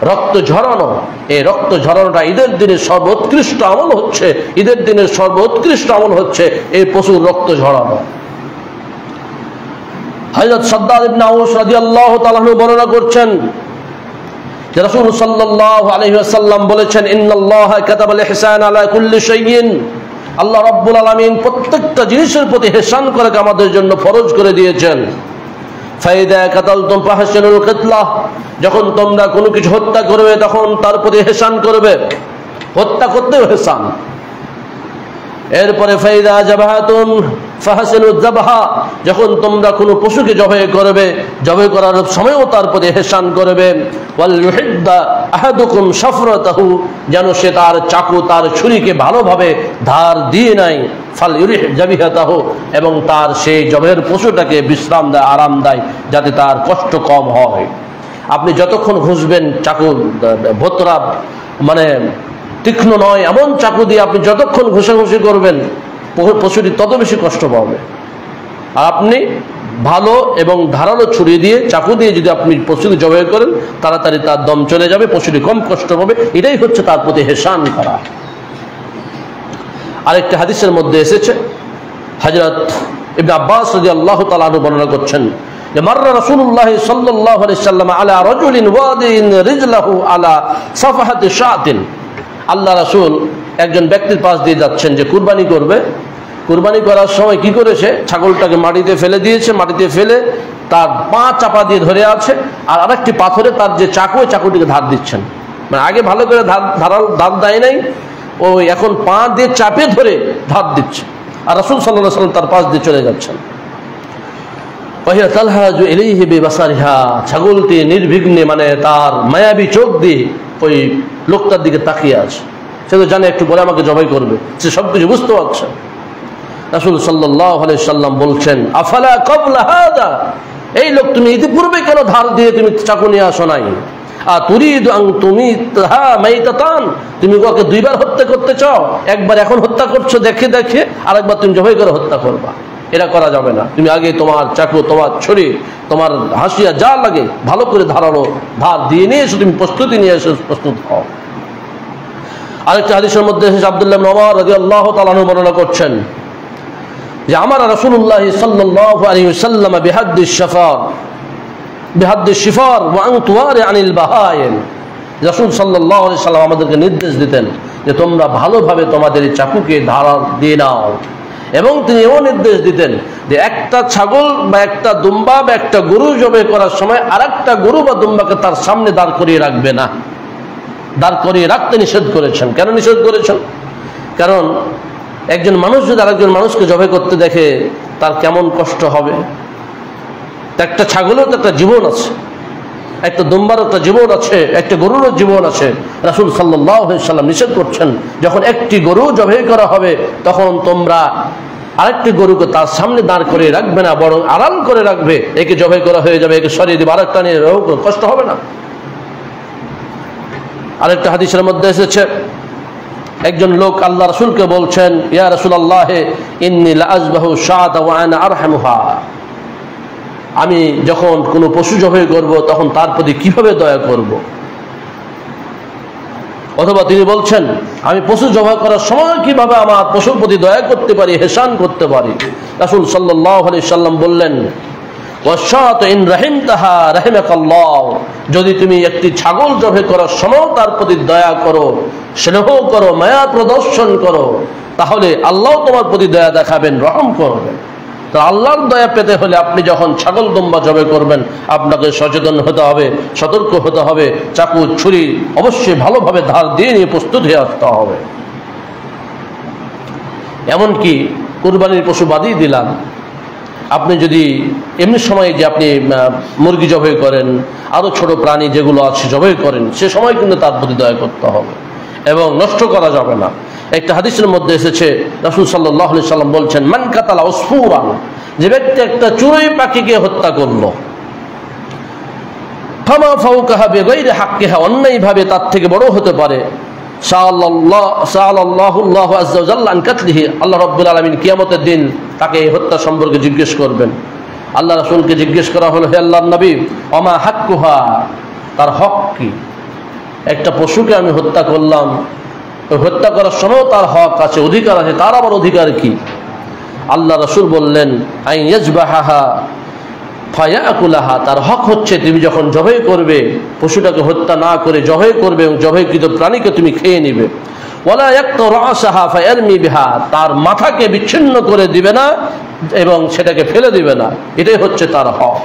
রক্ত ঝরানো, এই রক্ত ঝরানোটা ঈদের দিনের সর্বোৎকৃষ্ট আমল হচ্ছে, ঈদের দিনের সর্বোৎকৃষ্ট আমল হচ্ছে এই পশুর রক্ত ঝরানো। হযরত সাদ্দাদ ইবনে আউস রাদিয়াল্লাহু তাআলা আনহু বর্ণনা করছেন যে রাসূল সাল্লাল্লাহু আলাইহি ওয়াসাল্লাম বলেছেন, ইন্নাল্লাহা কাতাবাল ইহসান আলা কুল্লি শাইইন, আল্লাহ রাব্বুল আলামিন প্রত্যেকটা জিনিসের প্রতি ইহসান করে আমাদের জন্য ফরজ করে দিয়েছেন। ফাইদা কাতালতুম ফাহসিনুল কিতলা, যখন তোমরা কোনো কিছু হত্যা করবে তখন তার প্রতি ইহসান করবে, হত্যা করতেও ইহসান। এরপরে ফাইদা জাবাহাতুম ফাহসিনুজ যাবহা, যখন তোমরা কোনো পশুকে জবাই করবে, জবাই করার সময়ও তার প্রতি ইহসান করবে। ওয়াল ইউহিদ্দা আহাদুকুম শাফরাতাহু, যেন সে তার চাকু তার ছুরিকে ভালোভাবে ধার দিয়ে নেয়। ফাল ইউরিহ জাবিহাতাহু, এবং তার সেই জবাইয়ের পশুটাকে বিশ্রাম দেয়, আরাম দেয়, যাতে তার কষ্ট কম হয়। আপনি যতক্ষণ ঘুষবেন চাকু ভোতরা মানে তীক্ষ্ণ নয় এমন চাকু দিয়ে আপনি যতক্ষণ ঘষাঘষি করবেন পশুটি তত বেশি কষ্ট পাবে। আর আপনি ভালো এবং ধারালো ছুরি দিয়ে চাকু দিয়ে যদি আপনি পশুকে জবাই করেন, তাড়াতাড়ি তার দম চলে যাবে, পশুটি কম কষ্ট পাবে। এটাই হচ্ছে তার প্রতি ইহসান করা। আরেকটা হাদিসের মধ্যে এসেছে, হযরত ইবনে আব্বাস রাদিয়াল্লাহু তাআলা আনহু বর্ণনা করছেন যে মাররা রাসূলুল্লাহ সাল্লাল্লাহু আলাইহি ওয়াসাল্লাম আলা রাজুলিন ওয়াদিন রিজলাহু আলা সাফহাতি শাতিন, আল্লাহ রাসূল একজন ব্যক্তির পাশ দিয়ে যাচ্ছেন যে কুরবানি করবে। কুরবানি করার সময় কি করেছে, ছাগলটাকে মাটিতে ফেলে দিয়েছে, মাটিতে ফেলে তার পা চাপা দিয়ে ধরে আছে, আর আরেকটি পাথরে তার যে চাকু, চাকুটিকে ধার দিচ্ছেন। মানে আগে ভালো করে ধার দেয় নাই, ওই এখন পা দিয়ে চাপে ধরে ধার দিচ্ছে, আর রাসূল সাল্লাল্লাহু আলাইহি ওয়াসাল্লাম তার পাশ দিয়ে চলে যাচ্ছেন। ওয়াহিয়া তালহাজু ইলাইহি বিবাসারিহা, ছাগলটি নির্বিঘ্নে মানে তার মায়াবী চোখ দিয়ে ওই লোকটার দিকে তাকিয়ে আছে। সে তো জানে একটু পরে আমাকে জবাই করবে, সে সবকিছু বুঝতে পারছে। রাসূল সাল্লাল্লাহু আলাইহি সাল্লাম বলছেন, আফালা ক্বাবলা হাদা, এই লোক তুমি ইতিপূর্বে কেন ধার দিয়ে তুমি চাকু নিয়ে আসো নাই? আর তুরিদু আন তুমিতাহা মাইতাতান, তুমি ওকে দুইবার হত্যা করতে চাও, একবার এখন হত্যা করছো দেখে দেখে, আরেকবার তুমি জবাই করে হত্যা করবা। এটা করা যাবে না। তুমি আগে তোমার চাকু, তোমার ছুরি, তোমার হাসিয়া যা লাগে ভালো করে ধারালো ধার দিয়ে নিয়ে এসো, তুমি প্রস্তুতি নিয়ে এসে প্রস্তুত হও। আরেকটা হাদিসের মধ্যে এসেছে, আব্দুল্লাহ ইবনে ওমর রাদিয়াল্লাহু তাআলা আনহু বর্ণনা করছেন যে আমার রাসূলুল্লাহ সাল্লাল্লাহু আলাইহি ওয়াসাল্লাম বিহাদ্দিশ শিফার ওয়া আন তুওয়ারি আনিল বাহাইম, রাসূল সাল্লাল্লাহু আলাইহি সাল্লাম আমাদেরকে নির্দেশ দিতেন যে তোমরা ভালোভাবে তোমাদের এই চাকুকে ধার দিয়ে নাও। এবং তিনি এও নির্দেশ দিতেন যে একটা ছাগল বা একটা দুম্বা বা একটা গরু জবাই করার সময় আরেকটা গরু বা দুম্বাকে তার সামনে দাঁড় করিয়ে রাখবে না, দাঁড় করিয়ে রাখতে নিষেধ করেছেন। কেন নিষেধ করেছেন? কারণ একজন মানুষ যদি আরেকজন মানুষকে জবাই করতে দেখে তার কেমন কষ্ট হবে। একটা ছাগলের তো একটা জীবন আছে, একটা দুম্বার একটা জীবন আছে, একটা গরুরও জীবন আছে। রাসূল সাল্লাল্লাহু আলাইহি সাল্লাম নিষেধ করছেন, যখন একটি গরু জবাই করা হবে তখন তোমরা আরেকটি গরুকে তার সামনে দাঁড় করে রাখবে না, বরং আড়াল করে রাখবে। একে জবাই করা হয়ে যাবে, একে সরিয়ে দিবে, আরেকটা নিয়ে কষ্ট হবে না। আরেকটা হাদিসের মধ্যে এসেছে, একজন লোক আল্লাহ রাসূলকে বলছেন, ইয়া রাসূলুল্লাহ ইন্নী লা আযবাহু শাআতা ওয়া আনা আরহামুহা, আমি যখন কোনো পশু জবাই করব তখন তার প্রতি কিভাবে দয়া করব। অথবা তিনি বলছেন, আমি পশু জবাই করার সময় কিভাবে আমার পশুর প্রতি দয়া করতে পারি, ইহসান করতে পারি। রাসূল সাল্লাল্লাহু আলাইহি সাল্লাম বললেন, ওয়াশাতু ইন রাহিমতাহা রাহিমাকাল্লাহ, যদি তুমি একটি ছাগল জবাই করার সময় তার প্রতি দয়া করো, স্নেহ করো, মায়া প্রদর্শন করো, তাহলে আল্লাহ তোমার প্রতি দয়া দেখাবেন, রহম করবেন। তো আল্লাহর দয়া পেতে হলে আপনি যখন ছাগল দুম্বা জবাই করবেন আপনাকে সচেতন হতে হবে, সতর্ক হতে হবে, চাকু ছুরি অবশ্যই ভালোভাবে ধার দিয়ে নিয়ে প্রস্তুত হয়ে আসতে হবে। এমনকি কুরবানির পশু বাদই দিলাম, আপনি যদি এমনি সময় যে আপনি মুরগি জবাই করেন, আরও ছোট প্রাণী যেগুলো আছে জবাই করেন, সে সময় কিন্তু তার প্রতি দয়া করতে হবে এবং নষ্ট করা যাবে না। একটা হাদিসের মধ্যে এসেছে, রাসূল সাল্লাল্লাহু আলাইহি সাল্লাম বলছেন, মান কাতালা উসফুরান, যে ব্যক্তি একটা চড়ুই পাখিকে হত্যা করলো, ফামা ফাওকাহা বিগাইরি হাক্কিহা, অন্যায়ভাবে তার থেকে বড় হতে পারে, আল্লাহ রাব্বুল আলামিন কিয়ামতের দিন তাকে এই হত্যা সম্পর্কে জিজ্ঞেস করবেন। আল্লাহ রাসূলকে জিজ্ঞেস করা হলো, হে আল্লাহর নবী, ওমা হাক্কুহা, তার হক কি? একটা পশুকে আমি হত্যা করলাম, ওই হত্যা করার সময় তার হক আছে, অধিকার আছে, তার আবার অধিকার কি? আল্লাহ রাসূল বললেন, আই ইয়াজবাহাহা ফায়াকুলাহা, তার হক হচ্ছে তুমি যখন জবাই করবে, পশুটাকে হত্যা না করে জবাই করবে এবং জবাইকৃত প্রাণীকে তুমি খেয়ে নিবে। ওয়ালা ইয়াক্তু রাসাহা ফায়ারমি বিহা, তার মাথাকে বিচ্ছিন্ন করে দিবে না এবং সেটাকে ফেলে দিবে না, এটাই হচ্ছে তার হক।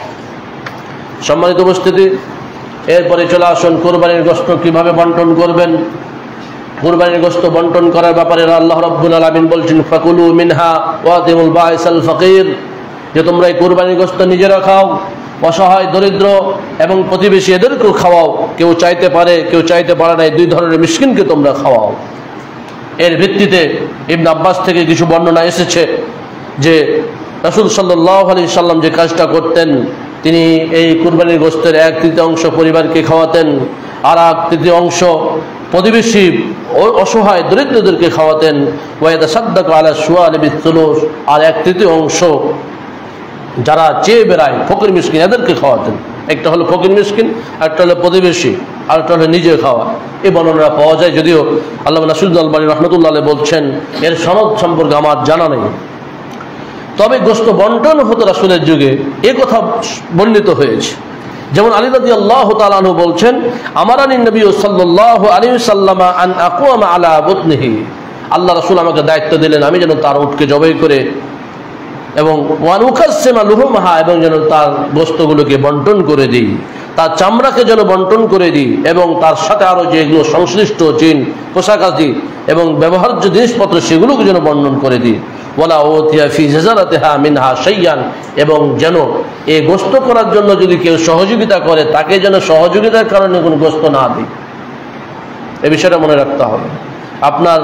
সম্মানিত উপস্থিতি, এরপরে চলে আসুন কুরবানির গোশত কিভাবে বন্টন করবেন। কুরবানির গোশত বন্টন করার ব্যাপারে আল্লাহ রাব্বুল আলামিন বলছেন, ফাকুলু মিনহা ওয়াতিমুল বাঈসাল ফাকির, যে তোমরা এই কুরবানির গোশত নিজেরা খাও, অসহায়, দরিদ্র এবং প্রতিবেশী এদেরকেও খাওয়াও। কেউ চাইতে পারে, কেউ চাইতে পারে না, এই দুই ধরনের মিসকিনকে তোমরা খাওয়াও। এর ভিত্তিতে ইবনে আব্বাস থেকে কিছু বর্ণনা এসেছে যে রাসূল সাল্লাল্লাহু আলাইহি সাল্লাম যে কাজটা করতেন, তিনি এই কুরবানির গোশতের 1/3 পরিবারকে খাওয়াতেন, আর 1/3 প্রতিবেশী অসহায় দরিদ্রদেরকে খাওয়াতেন। ওয়ায়াতাসাদ্দাকু আলা শুয়ালি বিসুলুস, আর 1/3 যারা চেয়ে বেড়ায় ফকির মিসকিন এদেরকে খাওয়াতেন। একটা হলো ফকির মিসকিন, একটা হলো প্রতিবেশী, আর একটা হলো নিজে খাওয়া। এই বর্ণনা পাওয়া যায়, যদিও আল্লামা নাসিরুদ্দিন আলবানী রাহমাতুল্লাহ আলাইহি বলছেন এর সনদ সম্পর্কে আমার জানা নেই। তবে গোশত বন্টন হতো রাসূলের যুগে, এ কথা বর্ণিত হয়েছে। যেমন আলী রাদিয়াল্লাহু তাআলা আনহু বলছেন, আমারানি নবী সাল্লাল্লাহু আলাইহি ওয়াসাল্লাম আন আকুমা আলা বুতনিহি, আল্লাহ রাসূল আমাকে দায়িত্ব দিলেন আমি যেন তার উটকে জবাই করে এবং ওয়ানুকাসসিমা লুহুমাহা, এবং যেন তার গোশতগুলোকে বন্টন করে দিই, তার চামড়াকে যেন বন্টন করে দিই, এবং তার সাথে আরো যেগুলো সংশ্লিষ্ট জিন, পোশাকাদি এবং ব্যবহার্য জিনিসপত্র সেগুলোকে যেন বন্টন করে দিই। ওয়ালা উতিয়া ফি জাযারাতিহা মিনহা শাইয়ান, এবং যেন এই গোশত করার জন্য যদি কেউ সহযোগিতা করে তাকে যেন সহযোগিতার কারণে কোনো গোশত না দিই। এই বিষয়টা মনে রাখতে হবে। আপনার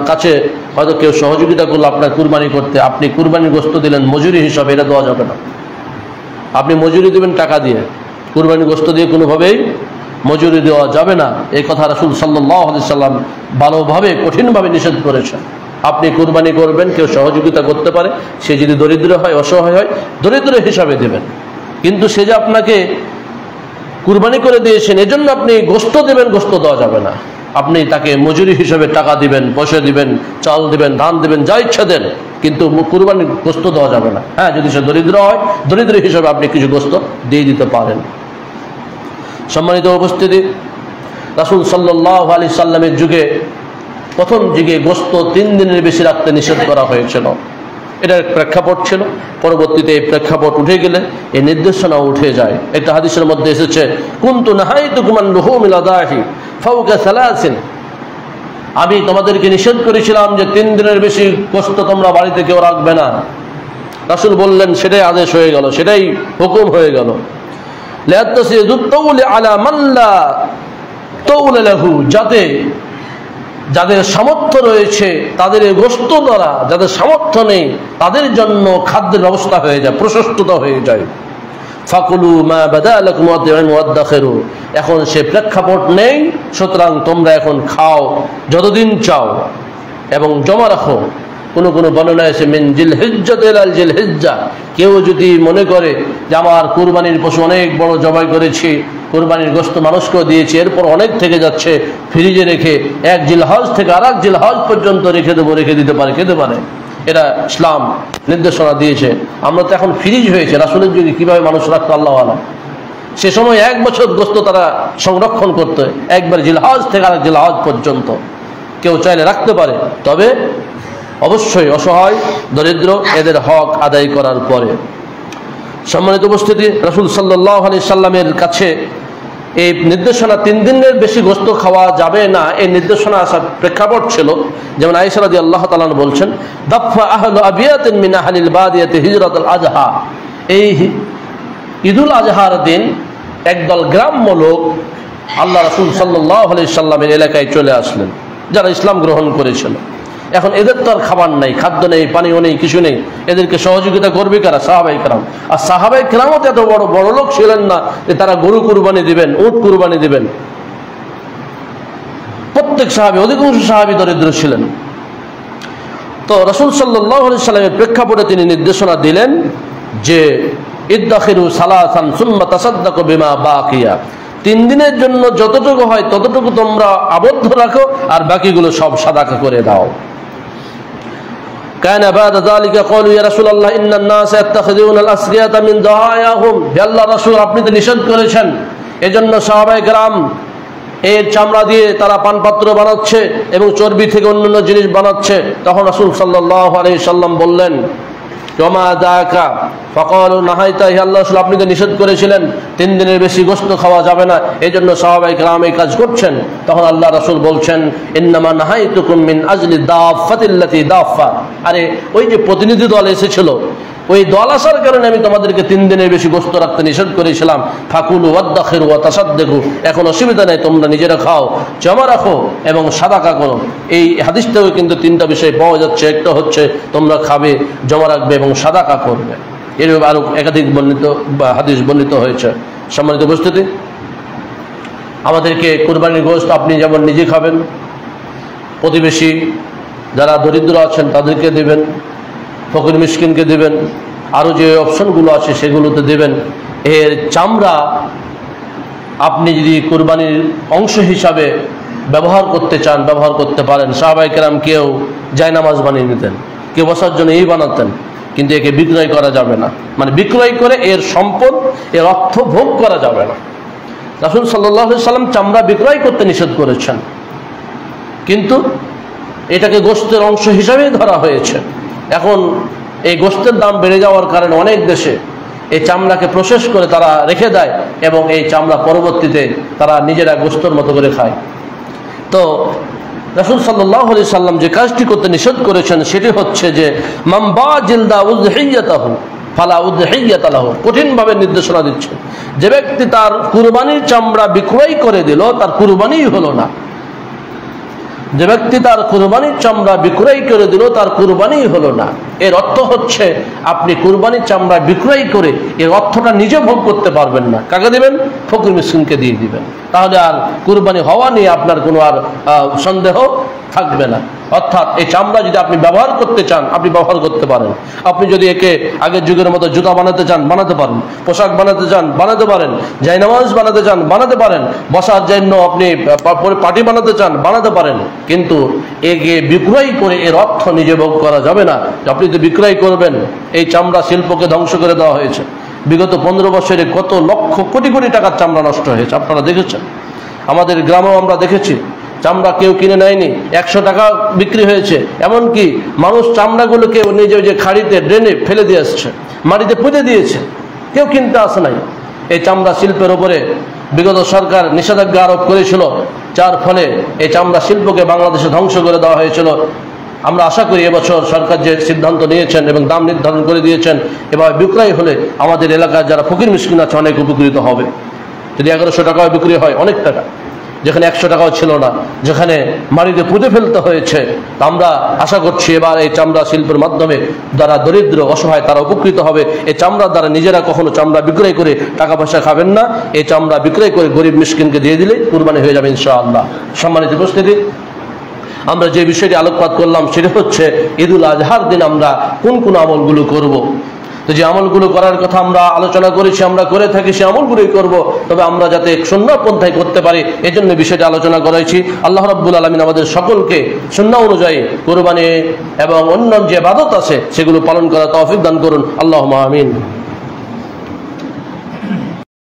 কাছে হয়তো কেউ সহযোগিতা করলো আপনার কুরবানি করতে, আপনি কুরবানির গোশত দিলেন মজুরি হিসাবে, এটা দেওয়া যাবে না। আপনি মজুরি দেবেন টাকা দিয়ে, কুরবানির গোশত দিয়ে কোনোভাবেই মজুরি দেওয়া যাবে না। এই কথা রাসূল সাল্লাল্লাহু আলাইহি সাল্লাম ভালোভাবে কঠিনভাবে নিষেধ করেছেন। আপনি কুরবানি করবেন, কেউ সহযোগিতা করতে পারে, সে যদি দরিদ্র হয়, অসহায় হয়, দরিদ্র হিসাবে দেবেন। কিন্তু সে যে আপনাকে কুরবানি করে দিয়েছেন এজন্য আপনি গোশত দেবেন, গোশত দেওয়া যাবে না। আপনি তাকে মজুরি হিসেবে টাকা দিবেন, পয়সা দিবেন, চাল দিবেন, ধান দিবেন, যা ইচ্ছা দেন, কিন্তু কুরবানির গোশত দেওয়া যাবে না। হ্যাঁ, যদি সে দরিদ্র হয়, দরিদ্র হিসেবে আপনি কিছু গোশত দিয়ে দিতে পারেন। সম্মানিত উপস্থিতি, রাসূল সাল্লাল্লাহু আলাইহি সাল্লামের যুগে প্রথম যুগে গোশত 3 দিনের বেশি রাখতে নিষেধ করা হয়েছিল। এটার প্রেক্ষাপট ছিল। পরবর্তীতে এই প্রেক্ষাপট উঠে গেলে এই নির্দেশনা উঠে যায়। একটা হাদিসের মধ্যে এসেছে, কুনতু নাহাইতুকুম আন লুহুমিল আদাহি ফাওকা সালাসিন, আমি তোমাদেরকে নিষেধ করেছিলাম যে 3 দিনের বেশি গোশত তোমরা বাড়িতে কেউ রাখবে না। রাসূল বললেন সেটাই আদেশ হয়ে গেল, সেটাই হুকুম হয়ে গেল। লিয়াতাসিদুত তাওলি আলা মান লা তাওলা লাহু, যাতে যাদের সামর্থ্য রয়েছে তাদের এই গোশত দ্বারা, যাদের সামর্থ্য নেই তাদের জন্য খাদ্যের ব্যবস্থা হয়ে যায়, প্রশস্ততা হয়ে যায়। ফাকুলু মা বাদা লাকুম ওয়াদাখিরু, এখন সে প্রেক্ষাপট নেই, সুতরাং তোমরা এখন খাও যতদিন চাও এবং জমা রাখো। কোন কোন বর্ণনা আছে মিন জিলহিজ্জা ইলাল জিলহিজ্জা, কেউ যদি মনে করে যে আমার কুরবানির পশু অনেক বড় জবাই করেছি, কুরবানির গোশত মানুষকেও দিয়েছি, এরপর অনেক থেকে যাচ্ছে, ফ্রিজে রেখে 1 জিলহজ থেকে আর 1 জিলহজ পর্যন্ত রেখে দেবো, রেখে দিতে পারে, খেতে পারে। এটা ইসলাম নির্দেশনা দিয়েছে। আমরা তো এখন ফ্রিজ হয়েছে, রাসূলের যুগে কিভাবে মানুষ রাখতো আল্লাহ আলাম। সে সময় 1 বছর গোশত তারা সংরক্ষণ করতো, একবার জিলহজ থেকে আর 1 জিলহজ পর্যন্ত কেউ চাইলে রাখতে পারে, তবে অবশ্যই অসহায়, দরিদ্র এদের হক আদায় করার পরে। সম্মানিত উপস্থিতি, রাসূল সাল্লাল্লাহু আলাইহি সাল্লামের কাছে এই নির্দেশনা 3 দিনের বেশি গোশত খাওয়া যাবে না, এই নির্দেশনা আসার প্রেক্ষাপট ছিল। যেমন আয়েশা রাদিয়াল্লাহু তাআলা বলছেন, দাফা আহলু আবিয়াতিন মিন আহলিল বাদিয়াতি হিজরাতুল আজহা, এই ঈদুল আজহার দিন একদল গ্রাম্য লোক আল্লাহ রাসূল সাল্লাল্লাহু আলাইহি সাল্লামের এলাকায় চলে আসলেন, যারা ইসলাম গ্রহণ করেছিল। এখন এদের তো আর খাবার নেই, খাদ্য নেই, পানিও নেই, কিছু নেই, এদেরকে সহযোগিতা করবে কারা? সাহাবায়ে কেরাম। আর সাহাবায়ে কেরামও তো এত বড় বড় লোক ছিলেন না যে তারা গরু কুরবানি দিবেন, উট কুরবানি দিবেন। প্রত্যেক সাহাবী, অধিকাংশ সাহাবী দরিদ্র ছিলেন। তো রাসূল সাল্লাল্লাহু আলাইহি সাল্লামের প্রেক্ষাপটে তিনি নির্দেশনা দিলেন যে ইদ্দাখিরু সালাসান সুম্মা তাসাদ্দাকু বিমা বাকিয়া, 3 দিনের জন্য যতটুকু হয় ততটুকু তোমরা আবদ্ধ রাখো আর বাকিগুলো সব সাদাকা করে দাও। কানা বাদা যালিকা ক্বালু ইয়া রাসূলুল্লাহ ইন্নান নাস ইয়াত্তাখিযুনা আল-আসরিয়াতা মিন দাহায়াহুম, হে আল্লাহর রাসূল আপনি তো নিষেধ করেছেন, এজন্য সাহাবায়ে কেরাম এর চামড়া দিয়ে তারা পানপাত্র বানাচ্ছে এবং চর্বি থেকে অন্যান্য জিনিস বানাচ্ছে। তখন রাসূল সাল্লাল্লাহু আলাইহি সাল্লাম বললেন জমা দাকা ফাকালু নাহাইতা, হে আল্লাহর রাসূল আপনি তো নিষেধ করেছিলেন 3 দিনের বেশি গোশত খাওয়া যাবে না, এজন্য সাহাবায়ে কেরাম এই কাজ করছেন। তখন আল্লাহর রাসূল বলছেন ইন্নামা নাহাইতুকুম মিন আজলি দাফাতিল্লাতি দাফা, আরে ওই যে প্রতিনিধি দল এসেছিল ওই দল আসার কারণে আমি তোমাদেরকে 3 দিনের বেশি গোশত রাখতে নিষেধ করেছিলাম। ফাকুলু ওয়াদ্দাখিরু ওয়া তাসাদ্দাকু, এখন অসুবিধা নেই, তোমরা নিজেরা খাও, জমা রাখো এবং সাদাকা করো। এই হাদিসটাও কিন্তু 3টা বিষয় পাওয়া যাচ্ছে, একটা হচ্ছে তোমরা খাবে, জমা রাখবে এবং সাদাকা করবে। এরূপ আরো একাধিক বর্ণিত বা হাদিস বর্ণিত হয়েছে। সম্মানিত উপস্থিতি, আমাদেরকে কুরবানির গোশত আপনি যেমন নিজে খাবেন, প্রতিবেশী যারা দরিদ্র আছেন তাদেরকে দেবেন, ফকির মিসকিনকে দেবেন, আরও যে অপশনগুলো আছে সেগুলোতে দেবেন। এর চামড়া আপনি যদি কুরবানির অংশ হিসাবে ব্যবহার করতে চান ব্যবহার করতে পারেন। সাহাবায়ে কেরাম কেউ জায়নামাজ বানিয়ে নিতেন, কেউ বসার জন্য এই বানাতেন, কিন্তু একে বিক্রয় করা যাবে না, মানে বিক্রয় করে এর সম্পদ এর অর্থ ভোগ করা যাবে না। রাসূল সাল্লাল্লাহু আলাইহি সাল্লাম চামড়া বিক্রয় করতে নিষেধ করেছেন, কিন্তু এটাকে গোশতের অংশ হিসাবেই ধরা হয়েছে। এখন এই গোশতের দাম বেড়ে যাওয়ার কারণে অনেক দেশে এই চামড়াকে প্রসেস করে তারা রেখে দেয় এবং এই চামড়া পরবর্তীতে তারা নিজেরা গোশতের মতো করে খায়। তো রাসূল সাল্লাল্লাহু আলাইহি সাল্লাম যে কাজটি করতে নিষেধ করেছেন সেটি হচ্ছে যে মান বাজিলদা উযহিয়াতাহু ফালা উযহিয়াতা লাহু, কঠিনভাবে নির্দেশনা দিচ্ছেন যে ব্যক্তি তার কুরবানির চামড়া বিক্রয় করে দিল তার কুরবানিই হলো না। যে ব্যক্তি তার কুরবানির চামড়া বিক্রয় করে দিল তার কুরবানিই হলো না। এর অর্থ হচ্ছে আপনি কুরবানির চামড়া বিক্রয় করে এর অর্থটা নিজে ভোগ করতে পারবেন না। কাকে দিবেন? ফকির মিসকিনকে দিয়ে দিবেন। তাহলে আর কুরবানি হওয়া নিয়ে আপনার কোনো আর সন্দেহ থাকবে না। অর্থাৎ এই চামড়া যদি আপনি ব্যবহার করতে চান আপনি ব্যবহার করতে পারেন। আপনি যদি একে আগের যুগের মতো জুতা বানাতে চান বানাতে পারেন, পোশাক বানাতে চান বানাতে পারেন, জায়নামাজ বানাতে চান বানাতে পারেন, বসার জন্য আপনি পাটি বানাতে চান বানাতে পারেন, কিন্তু একে বিক্রয় করে এর অর্থ নিজে ভোগ করা যাবে না। আপনি তো বিক্রয় করবেন, এই চামড়া শিল্পকে ধ্বংস করে দেওয়া হয়েছে। বিগত 15 বছরে কত লক্ষ কোটি কোটি টাকার চামড়া নষ্ট হয়েছে, আপনারা দেখেছেন। আমাদের গ্রামেও আমরা দেখেছি চামড়া কেউ কিনে নেয়নি, 100 টাকা বিক্রি হয়েছে। এমনকি মানুষ চামড়াগুলোকে নিজে যে খাড়িতে ড্রেনে ফেলে দিয়ে আসছে, মাটিতে পুঁতে দিয়েছে, কেউ কিনতে আসে নাই। এই চামড়া শিল্পের উপরে বিগত সরকার নিষেধাজ্ঞা আরোপ করেছিল, যার ফলে এই চামড়া শিল্পকে বাংলাদেশে ধ্বংস করে দেওয়া হয়েছিল। আমরা আশা করি এবছর সরকার যে সিদ্ধান্ত নিয়েছেন এবং দাম নির্ধারণ করে দিয়েছেন, এভাবে বিক্রয় হলে আমাদের এলাকার যারা ফকির মিসকিন আছে অনেক উপকৃত হবে। যদি 1100 টাকাও বিক্রি হয় অনেক টাকা, যেখানে 100 টাকাও ছিল না, যেখানে মাটিতে পুঁতে ফেলতে হয়েছে। আমরা আশা করছি এবার এই চামড়া শিল্পের মাধ্যমে যারা দরিদ্র অসহায় তারা উপকৃত হবে। এই চামড়ার দ্বারা নিজেরা কখনো চামড়া বিক্রয় করে টাকা পয়সা খাবেন না, এই চামড়া বিক্রয় করে গরিব মিসকিনকে দিয়ে দিলে কুরবানি হয়ে যাবে ইনশাআল্লাহ। সম্মানিত উপস্থিতি, আমরা যে বিষয়টি আলোকপাত করলাম সেটা হচ্ছে ঈদুল আজহার দিন আমরা কোন কোন আমলগুলো করব। তো যে আমলগুলো করার কথা আমরা আলোচনা করেছি, আমরা করে থাকি, সে আমলগুলোই করব, তবে আমরা যাতে সুন্নাহ পন্থায় করতে পারি এজন্য বিষয়টা আলোচনা করেছি। আল্লাহ রাব্বুল আলামিন আমাদের সকলকে সুন্নাহ অনুযায়ী কুরবানি এবং অন্য যে ইবাদত আছে সেগুলো পালন করার তৌফিক দান করুন। আল্লাহুম্মা আমিন।